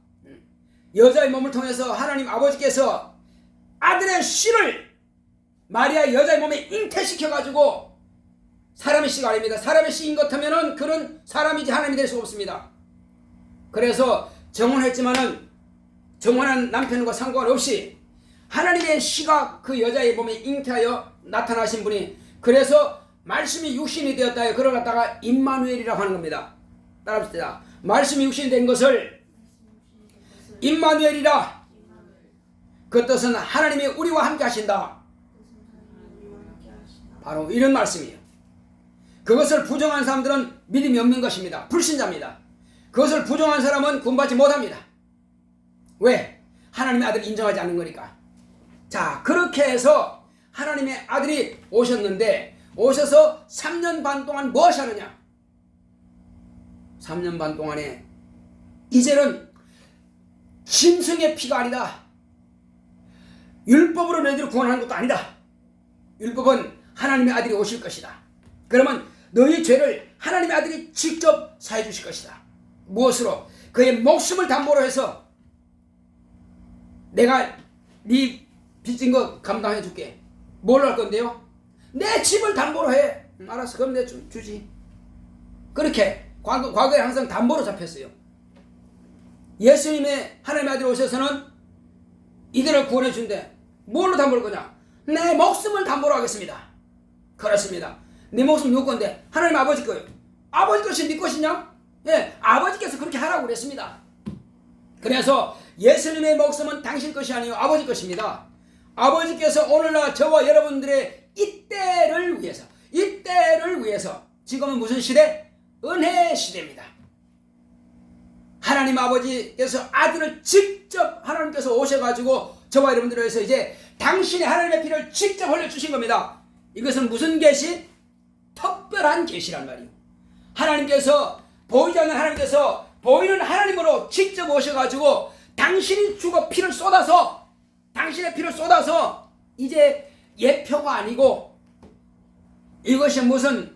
여자의 몸을 통해서 하나님 아버지께서 아들의 씨를 마리아 여자의 몸에 잉태시켜가지고, 사람의 씨가 아닙니다. 사람의 씨인 것 같으면은 그는 사람이지 하나님이 될 수 없습니다. 그래서 정혼했지만은 정혼한 남편과 상관없이 하나님의 씨가 그 여자의 몸에 잉태하여 나타나신 분이, 그래서 말씀이 육신이 되었다. 그걸 갖다가 임마누엘이라고 하는 겁니다. 따라합시다. 말씀이 육신이 된 것을 임마누엘이라. 그 뜻은 하나님이 우리와 함께 하신다. 바로 이런 말씀이에요. 그것을 부정한 사람들은 믿음이 없는 것입니다. 불신자입니다. 그것을 부정한 사람은 구원받지 못합니다. 왜? 하나님의 아들을 인정하지 않는 거니까. 자, 그렇게 해서 하나님의 아들이 오셨는데, 오셔서 3년 반 동안 뭐 하셨느냐? 3년 반 동안에 이제는 짐승의 피가 아니다, 율법으로 너희들을 구원하는 것도 아니다. 율법은 하나님의 아들이 오실 것이다. 그러면 너희 죄를 하나님의 아들이 직접 사해 주실 것이다. 무엇으로? 그의 목숨을 담보로 해서 내가 네 빚진 거 감당해 줄게. 뭘로 할 건데요? 내 집을 담보로 해. 알았어. 그럼 내가 주지. 그렇게 과거에 항상 담보로 잡혔어요. 예수님의 하나님의 아들이 오셔서는 이들을 구원해 준대. 뭘로 담보를 거냐? 내 목숨을 담보로 하겠습니다. 그렇습니다. 네 목숨 누구 건데? 하나님 아버지 거예요. 아버지 것이 네 것이냐? 예, 아버지께서 그렇게 하라고 그랬습니다. 그래서 예수님의 목숨은 당신 것이 아니요 아버지 것입니다. 아버지께서 오늘날 저와 여러분들의 이때를 위해서 지금은 무슨 시대? 은혜의 시대입니다. 하나님 아버지께서 아들을 직접 하나님께서 오셔가지고 저와 여러분들을 위해서 이제 당신의 하나님의 피를 직접 흘려주신 겁니다. 이것은 무슨 계시? 특별한 계시란 말이에요. 하나님께서 보이지 않는 하나님께서 보이는 하나님으로 직접 오셔가지고 당신이 죽어 피를 쏟아서 당신의 피를 쏟아서 이제 예표가 아니고 이것이 무슨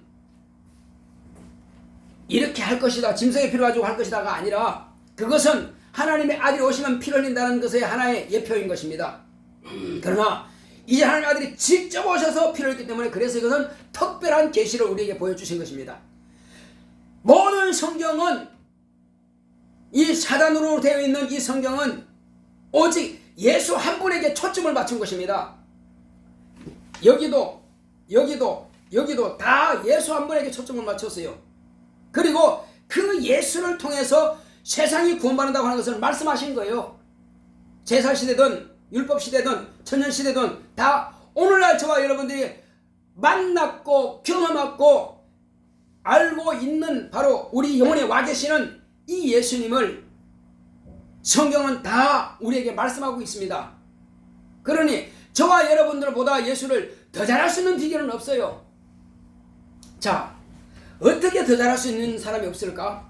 이렇게 할 것이다 짐승의 피를 가지고 할 것이다가 아니라 그것은 하나님의 아들이 오시면 피를 흘린다는 것의 하나의 예표인 것입니다. 그러나 이제 하나님의 아들이 직접 오셔서 피를 흘렸기 때문에 그래서 이것은 특별한 계시를 우리에게 보여주신 것입니다. 모든 성경은 이 사단으로 되어 있는 이 성경은 오직 예수 한 분에게 초점을 맞춘 것입니다. 여기도 다 예수 한 분에게 초점을 맞췄어요. 그리고 그 예수를 통해서 세상이 구원받는다고 하는 것을 말씀하신 거예요. 제사시대든 율법시대든 천년시대든 다 오늘날 저와 여러분들이 만났고 경험하고 알고 있는 바로 우리 영혼에 와 계시는 이 예수님을 성경은 다 우리에게 말씀하고 있습니다. 그러니 저와 여러분들보다 예수를 더 잘할 수 있는 비결은 없어요. 자, 어떻게 더 잘할 수 있는 사람이 없을까?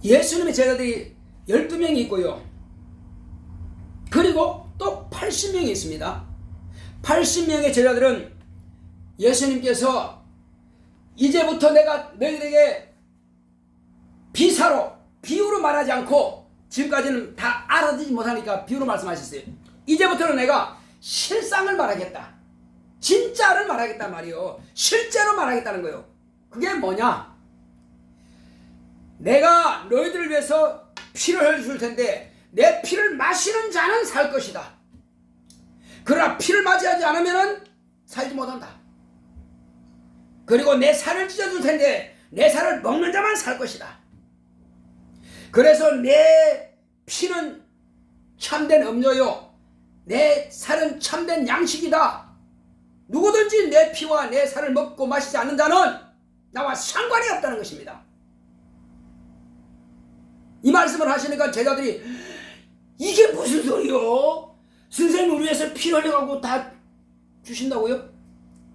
예수님의 제자들이 12명이 있고요. 그리고 또 80명이 있습니다. 80명의 제자들은 예수님께서 이제부터 내가 너희들에게 비유로 말하지 않고 지금까지는 다 알아듣지 못하니까 비유로 말씀하셨어요. 이제부터는 내가 실상을 말하겠다. 진짜를 말하겠단 말이요. 실제로 말하겠다는 거예요. 그게 뭐냐? 내가 너희들을 위해서 피를 흘려줄 텐데 내 피를 마시는 자는 살 것이다. 그러나 피를 맞이하지 않으면 살지 못한다. 그리고 내 살을 찢어줄 텐데 내 살을 먹는 자만 살 것이다. 그래서 내 피는 참된 음료요 내 살은 참된 양식이다. 누구든지 내 피와 내 살을 먹고 마시지 않는 자는 나와 상관이 없다는 것입니다. 이 말씀을 하시니까 제자들이 이게 무슨 소리요? 선생님 우리 위해서 피 흘려가고 다 주신다고요?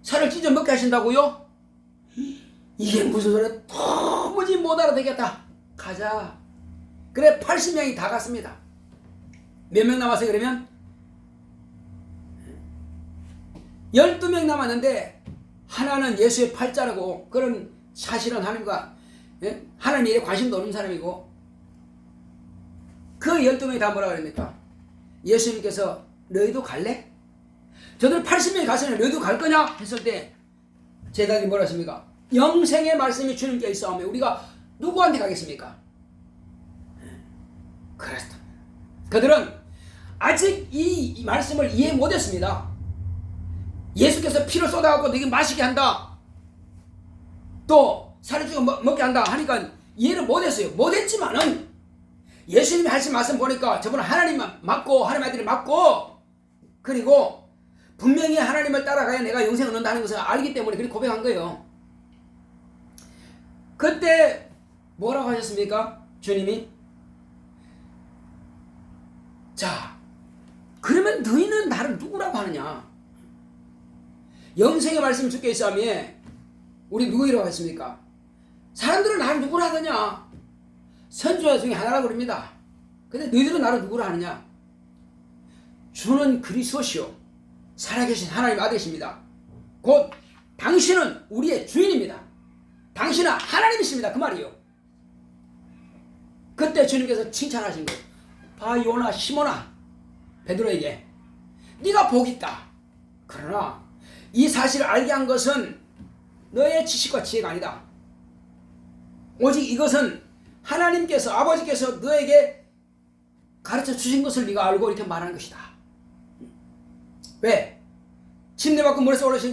살을 찢어 먹게 하신다고요? 이게 무슨 소리야? 도무지 못 알아듣겠다. 가자. 그래 80명이 다 갔습니다. 몇 명 남았어요 그러면? 12명 남았는데 하나는 예수의 팔자라고 그런 사실은 하나님과 하나님 일에 관심도 없는 사람이고 그 12명이 다 뭐라 그럽니까? 예수님께서 너희도 갈래? 저들 80명이 갔으니 너희도 갈 거냐? 했을 때 제자들이 뭐라 했습니까? 영생의 말씀이 주님께 있어오면 우리가 누구한테 가겠습니까? 그렇다. 그들은 아직 이 말씀을 이해 못했습니다. 예수께서 피를 쏟아갖고 너희 마시게 한다. 또 살을 찌고 먹게 한다 하니까 이해를 못했어요. 못했지만은 예수님이 하신 말씀 보니까 저분은 하나님만 맞고 하나님 아들이 맞고 그리고 분명히 하나님을 따라가야 내가 영생을 얻는다는 것을 알기 때문에 그렇게 고백한 거예요. 그때 뭐라고 하셨습니까? 주님이 자 그러면 너희는 나를 누구라고 하느냐? 영생의 말씀을 주께 있사오며 우리 누구이라고 했습니까? 사람들은 나를 누구라 하느냐? 선지자 중에 하나라고 그럽니다. 근데 너희들은 나를 누구라 하느냐? 주는 그리스도시요 살아계신 하나님 아들이십니다. 곧 당신은 우리의 주인입니다. 당신은 하나님이십니다. 그 말이요. 그때 주님께서 칭찬하신 거예요. 봐 요나 시몬아, 베드로에게 네가 복이 있다. 그러나 이 사실을 알게 한 것은 너의 지식과 지혜가 아니다. 오직 이것은 하나님께서, 아버지께서 너에게 가르쳐 주신 것을 네가 알고 이렇게 말하는 것이다. 왜? 침례 받고 물에서 올라오신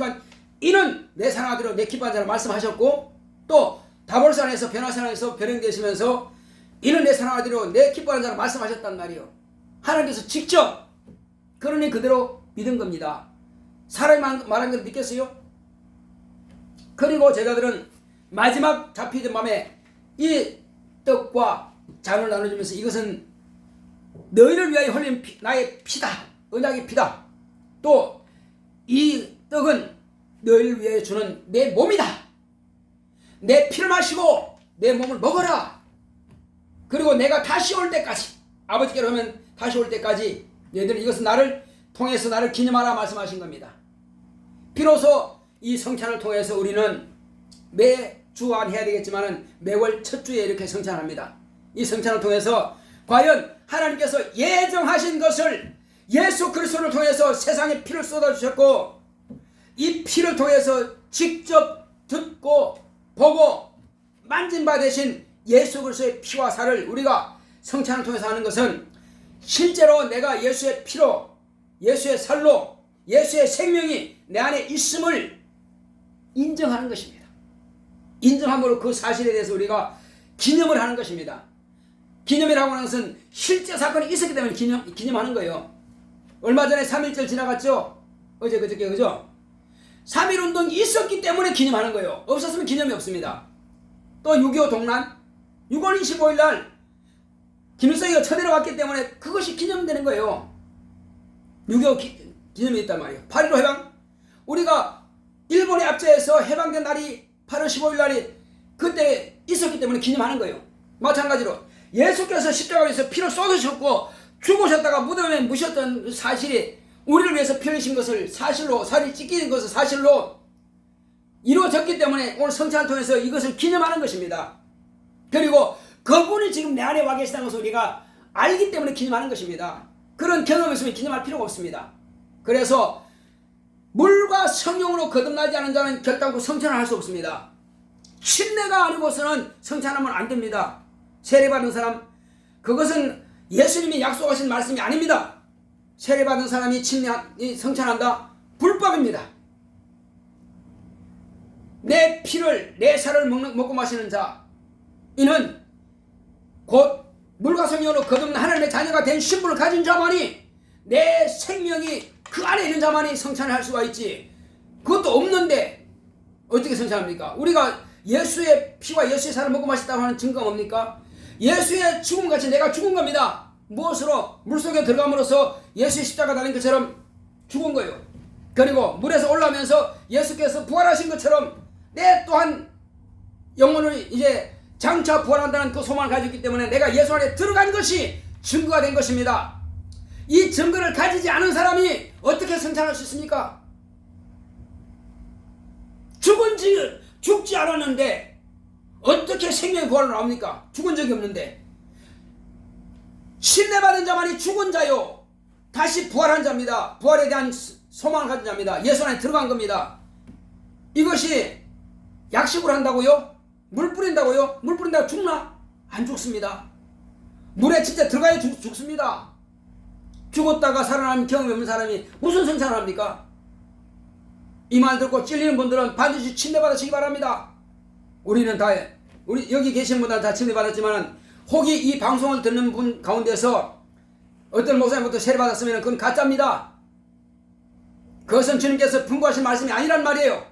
이는 내 사랑하기로 내 기뻐하는 자라 말씀하셨고, 또 다볼산에서 변화산에서 변형되시면서 이는 내 사랑하기로 내 기뻐하는 자라 말씀하셨단 말이요. 하나님께서 직접 그러니 그대로 믿은 겁니다. 사람이 말한 걸 믿겠어요? 그리고 제자들은 마지막 잡히던 밤에 이 떡과 잔을 나눠주면서 이것은 너희를 위하여 흘린 나의 피다. 언약의 피다. 또 이 떡은 너희를 위하여 주는 내 몸이다. 내 피를 마시고 내 몸을 먹어라. 그리고 내가 다시 올 때까지, 아버지께로 하면 다시 올 때까지 너희들은 이것은 나를 통해서 나를 기념하라 말씀하신 겁니다. 비로소 이 성찬을 통해서 우리는 매주안 해야 되겠지만 매월 첫 주에 이렇게 성찬합니다. 이 성찬을 통해서 과연 하나님께서 예정하신 것을 예수 그리스도를 통해서 세상에 피를 쏟아주셨고, 이 피를 통해서 직접 듣고 보고 만진 바 되신 예수 그리스도의 피와 살을 우리가 성찬을 통해서 하는 것은 실제로 내가 예수의 피로, 예수의 살로, 예수의 생명이 내 안에 있음을 인정하는 것입니다. 인정함으로 그 사실에 대해서 우리가 기념을 하는 것입니다. 기념이라고 하는 것은 실제 사건이 있었기 때문에 기념하는 거예요. 얼마 전에 3.1절 지나갔죠? 어제 그저께 그죠? 3.1운동이 있었기 때문에 기념하는 거예요. 없었으면 기념이 없습니다. 또 6.25 동란 6월 25일 날 김일성이가 쳐내려 왔기 때문에 그것이 기념되는 거예요. 6.25 기념이 있단 말이에요. 8.15 해방, 우리가 일본에 압제해서 해방된 날이 8월 15일 날이 그때 있었기 때문에 기념하는 거예요. 마찬가지로 예수께서 십자가에서 피를 쏟으셨고 죽으셨다가 무덤에 묻으셨던 사실이 우리를 위해서 피 흘리신 것을 사실로, 살이 찢기는 것을 사실로 이루어졌기 때문에 오늘 성찬을 통해서 이것을 기념하는 것입니다. 그리고 그분이 지금 내 안에 와 계시다는 것을 우리가 알기 때문에 기념하는 것입니다. 그런 경험이 있으면 기념할 필요가 없습니다. 그래서 물과 성령으로 거듭나지 않은 자는 결단코 성찬을 할 수 없습니다. 침례가 아니고서는 성찬하면 안 됩니다. 세례받은 사람, 그것은 예수님이 약속하신 말씀이 아닙니다. 세례받은 사람이 성찬한다? 불법입니다. 내 피를, 내 살을 먹고 마시는 자, 이는 곧 물과 성령으로 거듭난 하나님의 자녀가 된 신분을 가진 자만이, 내 생명이 그 안에 있는 자만이 성찬을 할 수가 있지. 그것도 없는데 어떻게 성찬합니까? 우리가 예수의 피와 예수의 살을 먹고 마셨다고 하는 증거가 뭡니까? 예수의 죽음같이 내가 죽은 겁니다. 무엇으로? 물속에 들어감으로써 예수의 십자가 달린 것처럼 죽은 거예요. 그리고 물에서 올라오면서 예수께서 부활하신 것처럼 내 또한 영혼을 이제 장차 부활한다는 그 소망을 가지고 있기 때문에 내가 예수 안에 들어간 것이 증거가 된 것입니다. 이 증거를 가지지 않은 사람이 어떻게 성찬할 수 있습니까? 죽지 않았는데 어떻게 생명의 부활을 나옵니까? 죽은 적이 없는데. 침례받은 자만이 죽은 자요, 다시 부활한 자입니다. 부활에 대한 소망을 가진 자입니다. 예수 안에 들어간 겁니다. 이것이 약식으로 한다고요? 물 뿌린다고요? 물 뿌린다고 죽나? 안 죽습니다. 물에 진짜 들어가야 죽습니다. 죽었다가 살아나는 경험이 없는 사람이 무슨 성찬을 합니까? 이 말 듣고 찔리는 분들은 반드시 침례받으시기 바랍니다. 우리 여기 계신 분들은 다 침례받았지만 혹이 이 방송을 듣는 분 가운데서 어떤 목사님부터 세례받았으면 그건 가짜입니다. 그것은 주님께서 분부하신 말씀이 아니란 말이에요.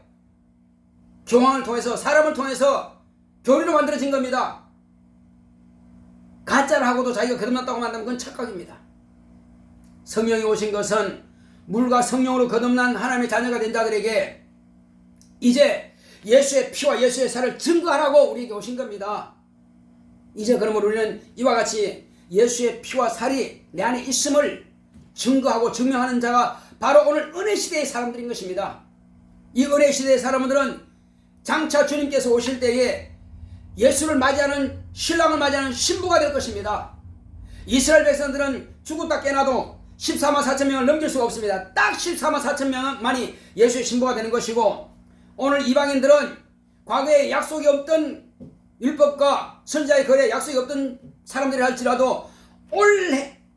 교황을 통해서, 사람을 통해서 교리로 만들어진 겁니다. 가짜를 하고도 자기가 거듭났다고 만들면 그건 착각입니다. 성령이 오신 것은 물과 성령으로 거듭난 하나님의 자녀가 된 자들에게 이제 예수의 피와 예수의 살을 증거하라고 우리에게 오신 겁니다. 이제 그러면 우리는 이와 같이 예수의 피와 살이 내 안에 있음을 증거하고 증명하는 자가 바로 오늘 은혜 시대의 사람들인 것입니다. 이 은혜 시대의 사람들은 장차 주님께서 오실 때에 예수를 맞이하는 신랑을 맞이하는 신부가 될 것입니다. 이스라엘 백성들은 죽었다 깨나도 14만 4천 명을 넘길 수가 없습니다. 딱 14만 4천 명만이 예수의 신부가 되는 것이고, 오늘 이방인들은 과거에 약속이 없던 율법과 선지자의 거래에 약속이 없던 사람들이 할지라도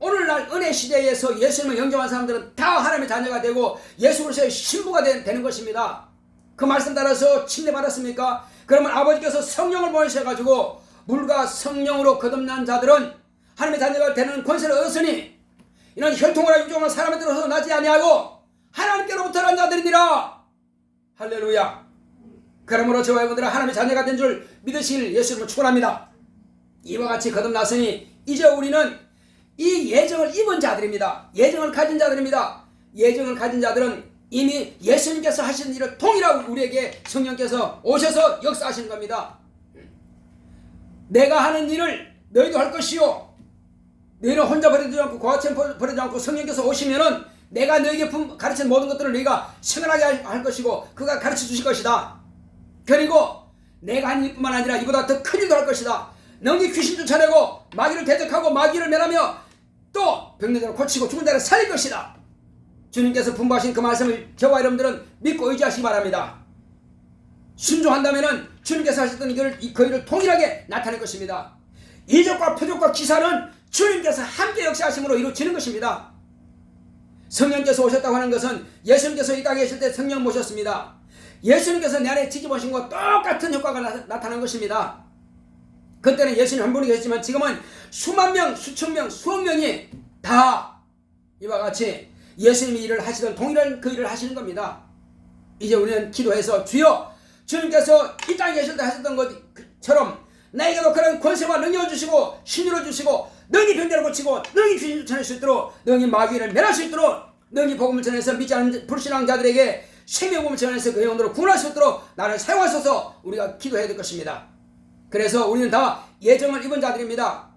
오늘날 은혜 시대에서 예수님을 영접한 사람들은 다 하나님의 자녀가 되고 예수 그리스도의 신부가 되는 것입니다. 그 말씀 따라서 침례받았습니까? 그러면 아버지께서 성령을 보내셔가지고 물과 성령으로 거듭난 자들은 하나님의 자녀가 되는 권세를 얻으니 이는 혈통이나 유종을 사람에 들어서 나지 아니하고 하나님께로부터 난 자들이니라. 할렐루야. 그러므로 저와 여러분들은 하나님의 자녀가 된 줄 믿으실 예수님을 축원합니다. 이와 같이 거듭났으니 이제 우리는 이 예정을 입은 자들입니다. 예정을 가진 자들입니다. 예정을 가진 자들은 이미 예수님께서 하시는 일을 동일하고 우리에게 성령께서 오셔서 역사하시는 겁니다. 내가 하는 일을 너희도 할 것이요, 너희는 혼자 버리지 않고 과처럼 버리지 않고 성령께서 오시면은 내가 너희에게 가르친 모든 것들을 너희가 생각하게 할 것이고 그가 가르쳐 주실 것이다. 그리고 내가 한 일뿐만 아니라 이보다 더 큰 일도 할 것이다. 너희 귀신 쫓아내고 마귀를 대적하고 마귀를 멸하며 또 병든 자를 고치고 죽은 자를 살릴 것이다. 주님께서 분부하신 그 말씀을 저와 여러분들은 믿고 의지하시기 바랍니다. 순종한다면은 주님께서 하셨던 그 일을 동일하게 나타낼 것입니다. 이적과 표적과 기사는 주님께서 함께 역사하심으로 이루어지는 것입니다. 성령께서 오셨다고 하는 것은 예수님께서 이 땅에 계실 때 성령 모셨습니다. 예수님께서 내 안에 지켜보신 것과 똑같은 효과가 나타난 것입니다. 그때는 예수님 한 분이 계셨지만 지금은 수만 명, 수천 명, 수억 명이 다 이와 같이 예수님이 일을 하시던 동일한 그 일을 하시는 겁니다. 이제 우리는 기도해서 주여, 주님께서 이 땅에 계실 때 하셨던 것처럼 나에게도 그런 권세와 능력을 주시고 신유를 주시고 능히 병자를 고치고 능히 귀신을 쫓아낼 수 있도록 능히 마귀를 멸할 수 있도록 능히 복음을 전해서 믿지 않는 불신앙 자들에게 생명복음을 전해서 그 영혼으로 구원할 수 있도록 나를 사용하소서 우리가 기도해야 될 것입니다. 그래서 우리는 다 예정을 입은 자들입니다.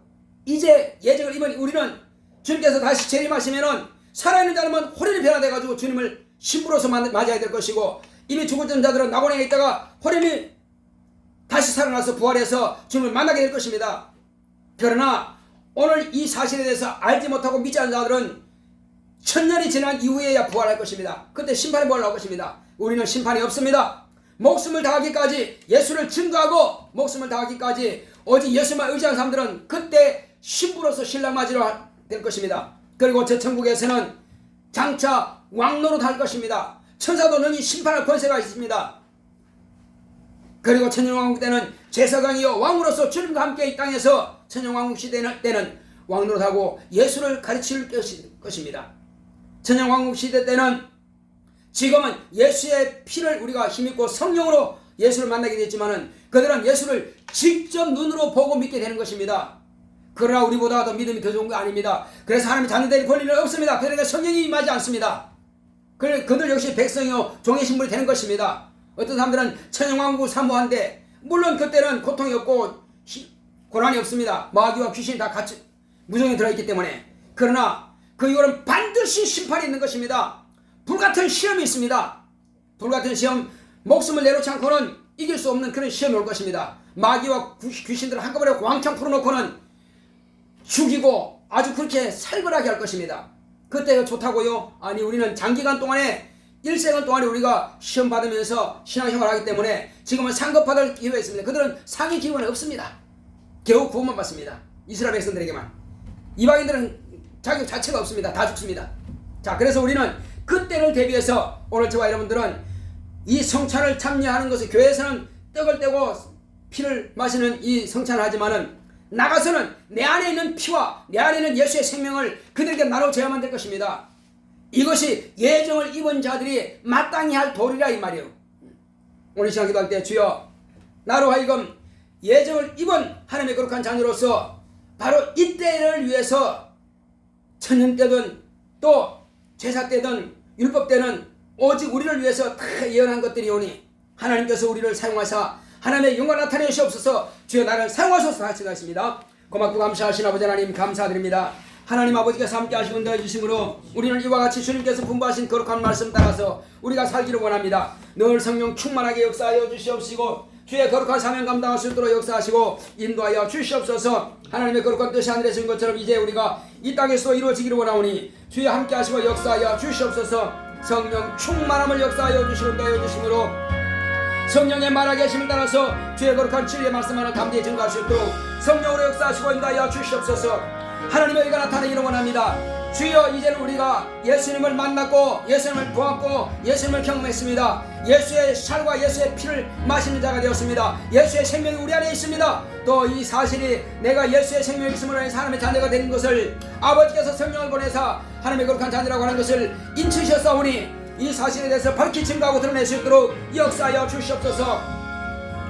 이제 예정을 입은 우리는 주님께서 다시 재림하시면은 살아있는 자는 호련히 변화돼가지고 주님을 신부로서 맞아야 될 것이고, 이미 죽었던 자들은 낙원에 있다가 호련히 다시 살아나서 부활해서 주님을 만나게 될 것입니다. 그러나 오늘 이 사실에 대해서 알지 못하고 믿지 않는 자들은 천년이 지난 이후에야 부활할 것입니다. 그때 심판이 부활할 것입니다. 우리는 심판이 없습니다. 목숨을 다하기까지 예수를 증거하고 목숨을 다하기까지 오직 예수만 의지하는 사람들은 그때 신부로서 신랑 맞이로 될 것입니다. 그리고 저 천국에서는 장차 왕노릇 할 것입니다. 천사도 능히 심판할 권세가 있습니다. 그리고 천년왕국 때는 제사장이요 왕으로서 주님과 함께 이 땅에서 천년왕국 시대 때는 왕노릇하고 예수를 가르칠 것입니다. 천년왕국 시대 때는 지금은 예수의 피를 우리가 힘입고 성령으로 예수를 만나게 됐지만은 그들은 예수를 직접 눈으로 보고 믿게 되는 것입니다. 그러나 우리보다 더 믿음이 더 좋은 거 아닙니다. 그래서 하나님이 자녀될 권리는 없습니다. 그러니까 성령이 임하지 않습니다. 그들 역시 백성이요 종의 신분이 되는 것입니다. 어떤 사람들은 천년왕국을 사모한데 물론 그때는 고통이 없고 고난이 없습니다. 마귀와 귀신이 다 같이 무정에 들어있기 때문에. 그러나 그 이후로는 반드시 심판이 있는 것입니다. 불같은 시험이 있습니다. 불같은 시험, 목숨을 내놓지 않고는 이길 수 없는 그런 시험이 올 것입니다. 마귀와 귀신들을 한꺼번에 왕창 풀어놓고는 죽이고 아주 그렇게 살벌하게 할 것입니다. 그때가 좋다고요? 아니, 우리는 장기간 동안에 일생은 동안에 우리가 시험 받으면서 신앙생활을 하기 때문에 지금은 상급 받을 기회가 있습니다. 그들은 상위 기회는 없습니다. 겨우 구원만 받습니다. 이스라엘 백성들에게만. 이방인들은 자격 자체가 없습니다. 다 죽습니다. 자, 그래서 우리는 그때를 대비해서 오늘 저와 여러분들은 이 성찬을 참여하는 것을, 교회에서는 떡을 떼고 피를 마시는 이 성찬을 하지만은 나가서는 내 안에 있는 피와 내 안에 있는 예수의 생명을 그들에게 나눠줘야만 될 것입니다. 이것이 예정을 입은 자들이 마땅히 할 도리라 이 말이에요. 오늘 시간 기도할 때 주여, 나로 하여금 예정을 입은 하나님의 거룩한 자녀로서 바로 이때를 위해서 천년 때든 또 제사 때든 율법 때는 오직 우리를 위해서 다 예언한 것들이 오니 하나님께서 우리를 사용하사 하나님의 영광 나타내시옵소서. 주여, 나를 사용하소서 하시겠습니다. 고맙고 감사하신 아버지 하나님 감사드립니다. 하나님 아버지께서 함께 하시고 인도해 주심으로 우리는 이와 같이 주님께서 분부하신 거룩한 말씀 따라서 우리가 살기를 원합니다. 늘 성령 충만하게 역사하여 주시옵시고 주의 거룩한 사명 감당할 수 있도록 역사하시고 인도하여 주시옵소서. 하나님의 거룩한 뜻이 하늘에서 인 것처럼 이제 우리가 이 땅에서도 이루어지기를 원하오니 주의 함께 하시고 역사하여 주시옵소서. 성령 충만함을 역사하여 주시고 인도하여 주심으로 성령의 말하게 하심을 따라서 주의 거룩한 진리의 말씀하는 감대히 증거할 수 있도록 성령으로 역사하시고 인도하여 주시옵소서. 하나님의 의가 나타나기를 원합니다. 주여, 이제는 우리가 예수님을 만났고 예수님을 보았고 예수님을 경험했습니다. 예수의 살과 예수의 피를 마시는 자가 되었습니다. 예수의 생명이 우리 안에 있습니다. 또 이 사실이 내가 예수의 생명이 있음으로 인해 하나님의 자녀가 되는 것을 아버지께서 성령을 보내사 하나님의 거룩한 자녀라고 하는 것을 인치셨사오니 이 사실에 대해서 밝히 증거하고 드러낼 수 있도록 역사하여 주시옵소서.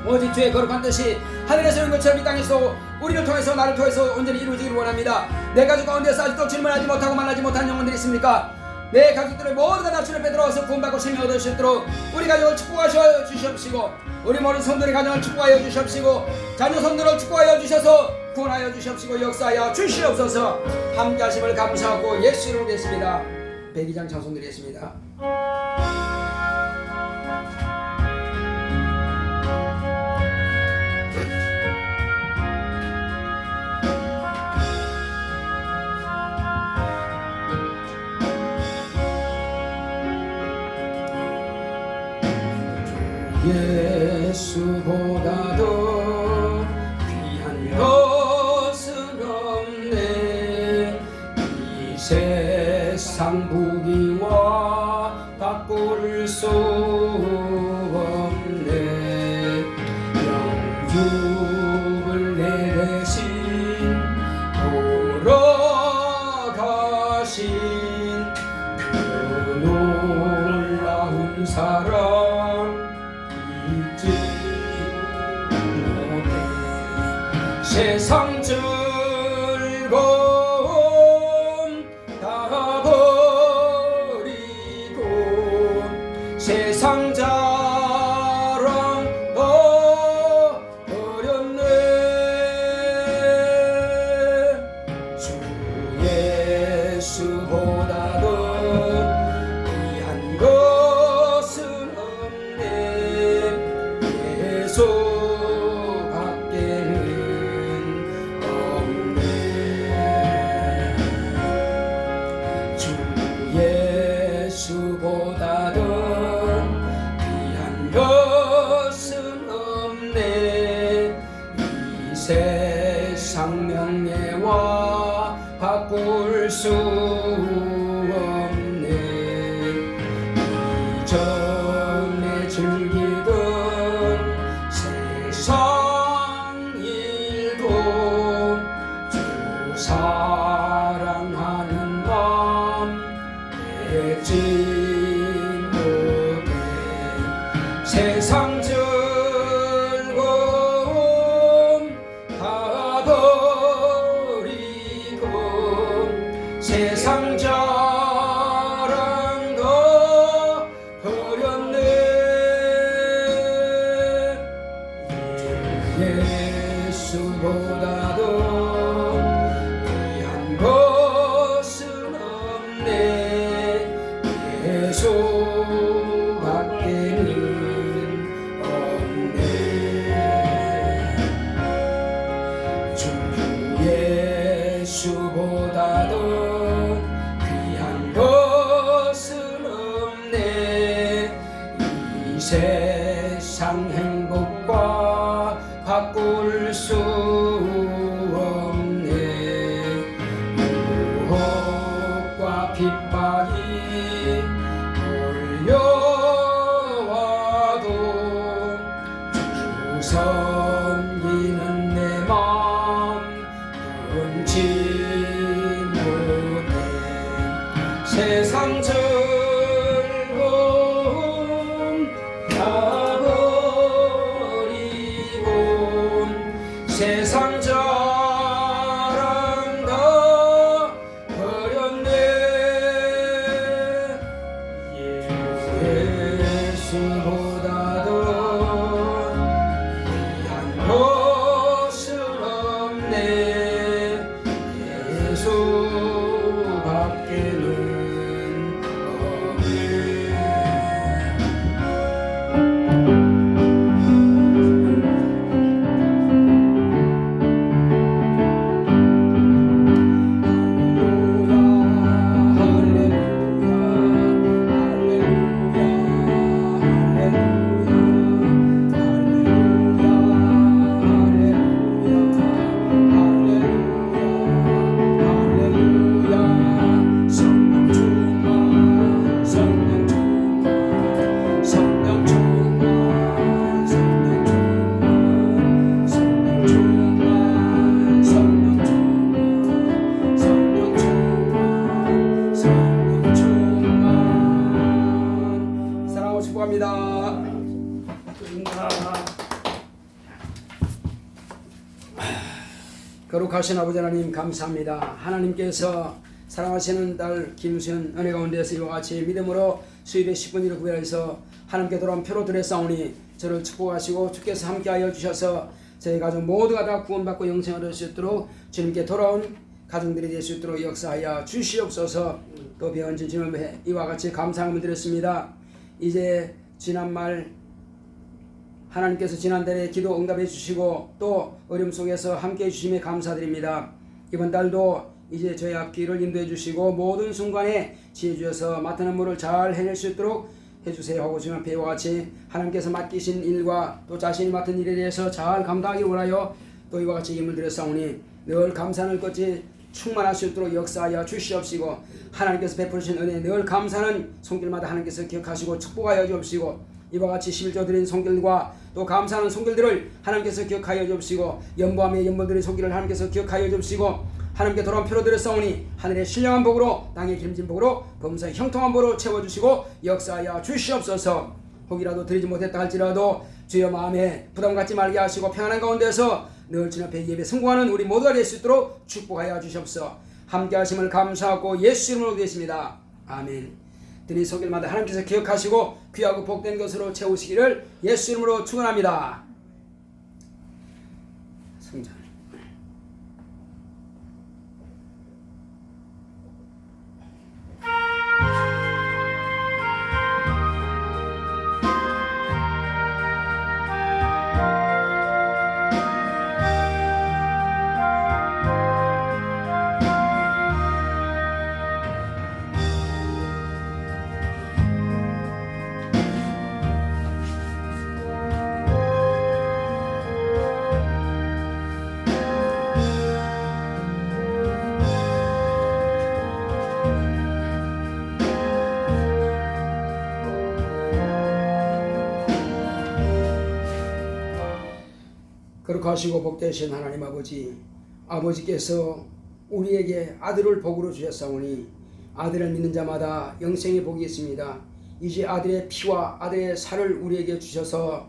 오직 주의 거룩한 뜻이 하늘에서 있는 것처럼 이 땅에서 우리를 통해서 나를 통해서 온전히 이루어지기를 원합니다. 내 가족 가운데서 아직도 질문하지 못하고 만나지 못한 영혼들이 있습니까? 내 가족들의 모두가 나 주님 앞에 들어와서 구원받고 생명 얻을 수 있도록 우리 가족을 축복하여 주시옵시고 우리 모든 성도의 가정을 축복하여 주시옵시고 자녀 성도를 축복하여 주셔서 구원하여 주시옵시고 역사하여 주시옵소서. 함께 하심을 감사하고 예수 이름으로 됐습니다. 102장 찬송 드리겠습니다. 예수보다도 귀한 것은 없네. 이 세상 부귀와 바꿀 수 없네. 영주를 내 대신 돌아가신 그 놀라운 사랑 세상 즐거움 다 버리고 세상 자랑 다 버렸네. 주 예수보다도 귀한 것은 없네. 예수 예수보다도 귀한 것은 없네. 이 세상 명예와 바꿀 수 없네. 이전에 즐기던 세상 일도 주 사랑하는 마음 지 못해. 세상 즐거움 다 버리고 세상 자랑 다 버렸네. 예수보다도 귀한 것은 없네. 예수밖에는 없네. 주 예수보다도 귀한 것은 없네. 이 세상 행복과 바꿀 수 없네. 유혹과 핍박이 몰려와도 주 섬기는 내 맘 끊지 못해. 세상 즐거움 다 버리고 세상 자랑 다 버렸네. 예수보다도 귀한 것은 없네. 예수 거룩하신 아버지 하나님 감사합니다. 하나님께서 사랑하시는 딸 김수현 은혜 가운데서 이와 같이 믿음으로 수입의 10분 1을 구별해서 하나님께 돌아온 표로 드렸사오니 저를 축복하시고 주께서 함께하여 주셔서 저희 가족 모두가 다 구원받고 영생을 얻을 수 있도록 주님께 돌아온 가정들이 될 수 있도록 역사하여 주시옵소서. 또 배원진 주님의 이와 같이 감사함을 드렸습니다. 이제 지난말 하나님께서 지난달에 기도 응답해 주시고 또 어려움 속에서 함께해 주심에 감사드립니다. 이번 달도 이제 저희 앞길을 인도해 주시고 모든 순간에 지혜 주셔서 맡은 업무를 잘 해낼 수 있도록 해주세요 하고 지금 배와 같이 하나님께서 맡기신 일과 또 자신이 맡은 일에 대해서 잘 감당하기 원하여 또 이와 같이 힘을 드렸사오니 늘 감사는 끝이 충만할 수 있도록 역사하여 주시옵시고 하나님께서 베푸신 은혜 늘 감사는 손길마다 하나님께서 기억하시고 축복하여 주옵시고 이와 같이 11조 드린 손길과 또 감사하는 손길들을 하나님께서 기억하여 주옵시고 연보함의 연보들의 손길을 하나님께서 기억하여 주옵시고 하나님께 돌아온 표로 드렸사오니 하늘의 신령한 복으로 땅의 기름진 복으로 범사의 형통한 복으로 채워주시고 역사하여 주시옵소서. 혹이라도 드리지 못했다 할지라도 주여 마음에 부담 갖지 말게 하시고 평안한 가운데서 늘 주님 앞에 예배 성공하는 우리 모두가 될 수 있도록 축복하여 주시옵소서. 함께 하심을 감사하고 예수 이름으로 드렸습니다. 아멘. 드린 손길마다 하나님께서 기억하시고 귀하고 복된 것으로 채우시기를 예수 이름으로 축원합니다. 성전 거룩하시고 복되신 하나님 아버지께서 우리에게 아들을 복으로 주셨사오니 아들을 믿는 자마다 영생의 복이 있습니다. 이제 아들의 피와 아들의 살을 우리에게 주셔서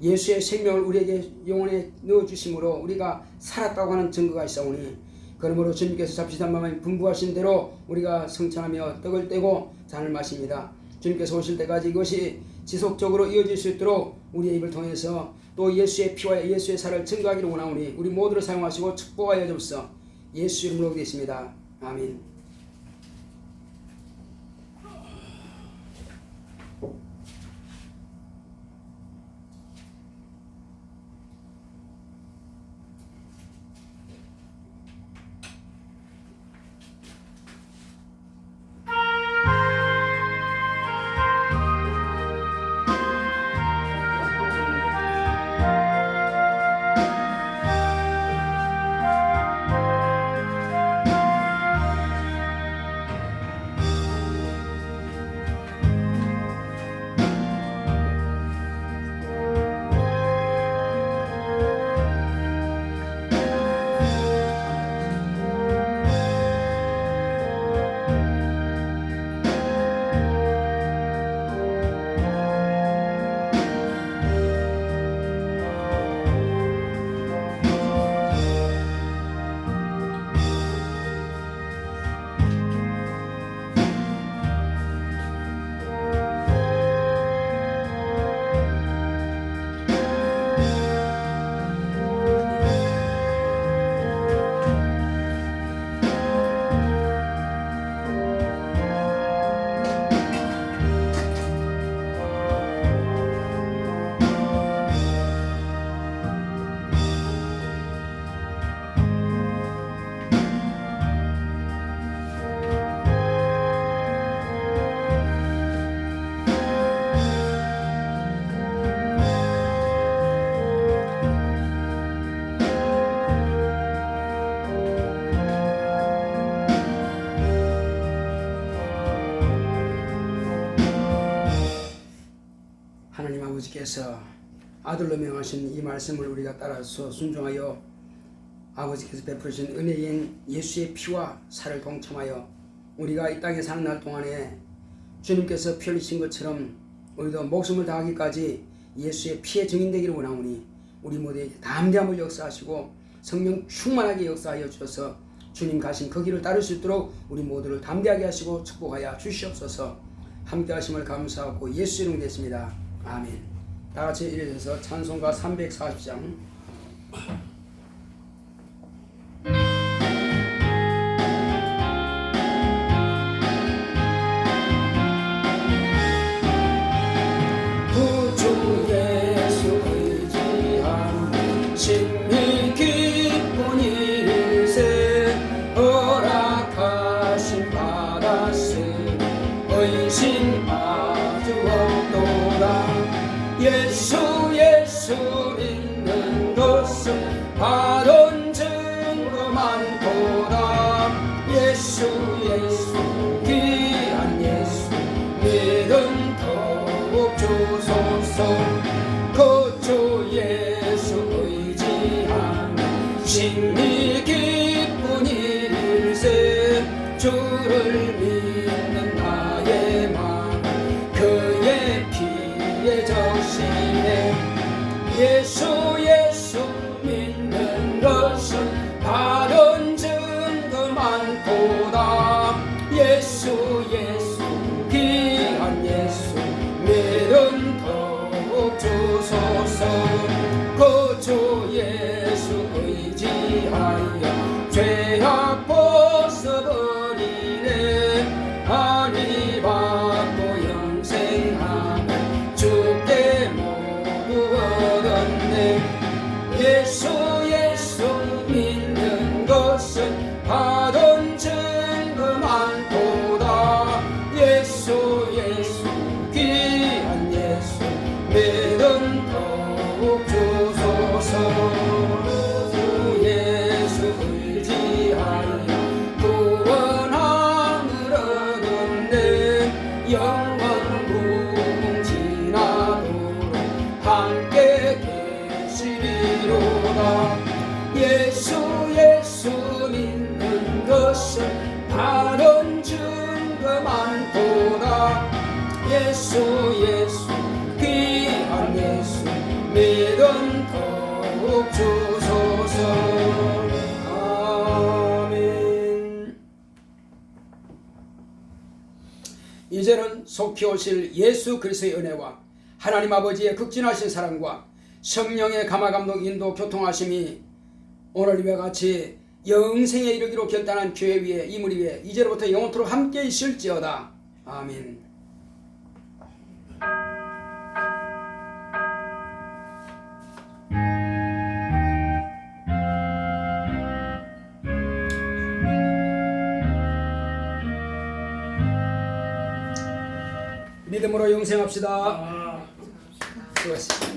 예수의 생명을 우리에게 영혼에 넣어주심으로 우리가 살았다고 하는 증거가 있사오니 그러므로 주님께서 잡시단 마음에 분부하신 대로 우리가 성찬하며 떡을 떼고 잔을 마십니다. 주님께서 오실 때까지 이것이 지속적으로 이어질 수 있도록 우리의 입을 통해서 또 예수의 피와 예수의 살을 증거하기를 원하오니 우리 모두를 사용하시고 축복하여 주옵소서. 예수 이름으로 기도했습니다. 아멘. 하나님 아버지께서 아들로 명하신 이 말씀을 우리가 따라서 순종하여 아버지께서 베푸신 은혜인 예수의 피와 살을 동참하여 우리가 이 땅에 사는 날 동안에 주님께서 피 흘리신 것처럼 우리도 목숨을 다하기까지 예수의 피에 증인되기를 원하오니 우리 모두에게 담대함을 역사하시고 성령 충만하게 역사하여 주셔서 주님 가신 그 길을 따를 수 있도록 우리 모두를 담대하게 하시고 축복하여 주시옵소서. 함께 하심을 감사하고 예수 이름 됐습니다. 아멘. 다 같이 일어서서 찬송가 340장 신비 기쁜 일세 허락하심 받았으니 의심 아주 없도다. 예수 믿는 것은 바른 증거 많도다. 예수 귀한 예수 믿음 더욱 주소서. 그 예수 신비 기쁜 일세 주를 믿는 나의 마음 그의 피에 적시네. 예수 믿는 것은 바른 증거 많도다. 예수 귀한 예수 믿음 더욱 주소서. 그 주 예수 의지하여 죄악 벗어버리네. 안위 받고 영생하며 주께 모두 얻었네. 예수 믿는 것은 바른 증거 많도다. 예수 귀한 예수 믿음 더욱 주소서. 영원 무궁지나도록 함께 계시리로다. 예수 믿는 것은 바른 증거 많도다. 예수 귀한 예수 믿음 더욱 주소서. 이제는 속히 오실 예수 그리스도의 은혜와 하나님 아버지의 극진하신 사랑과 성령의 감화감동 인도 교통하심이 오늘 이와 같이 영생에 이르기로 결단한 교회 위에 이물 위에 이제로부터 영원토록 함께 있을지어다. 아멘. 믿음으로 영생합시다. 수고하셨습니다.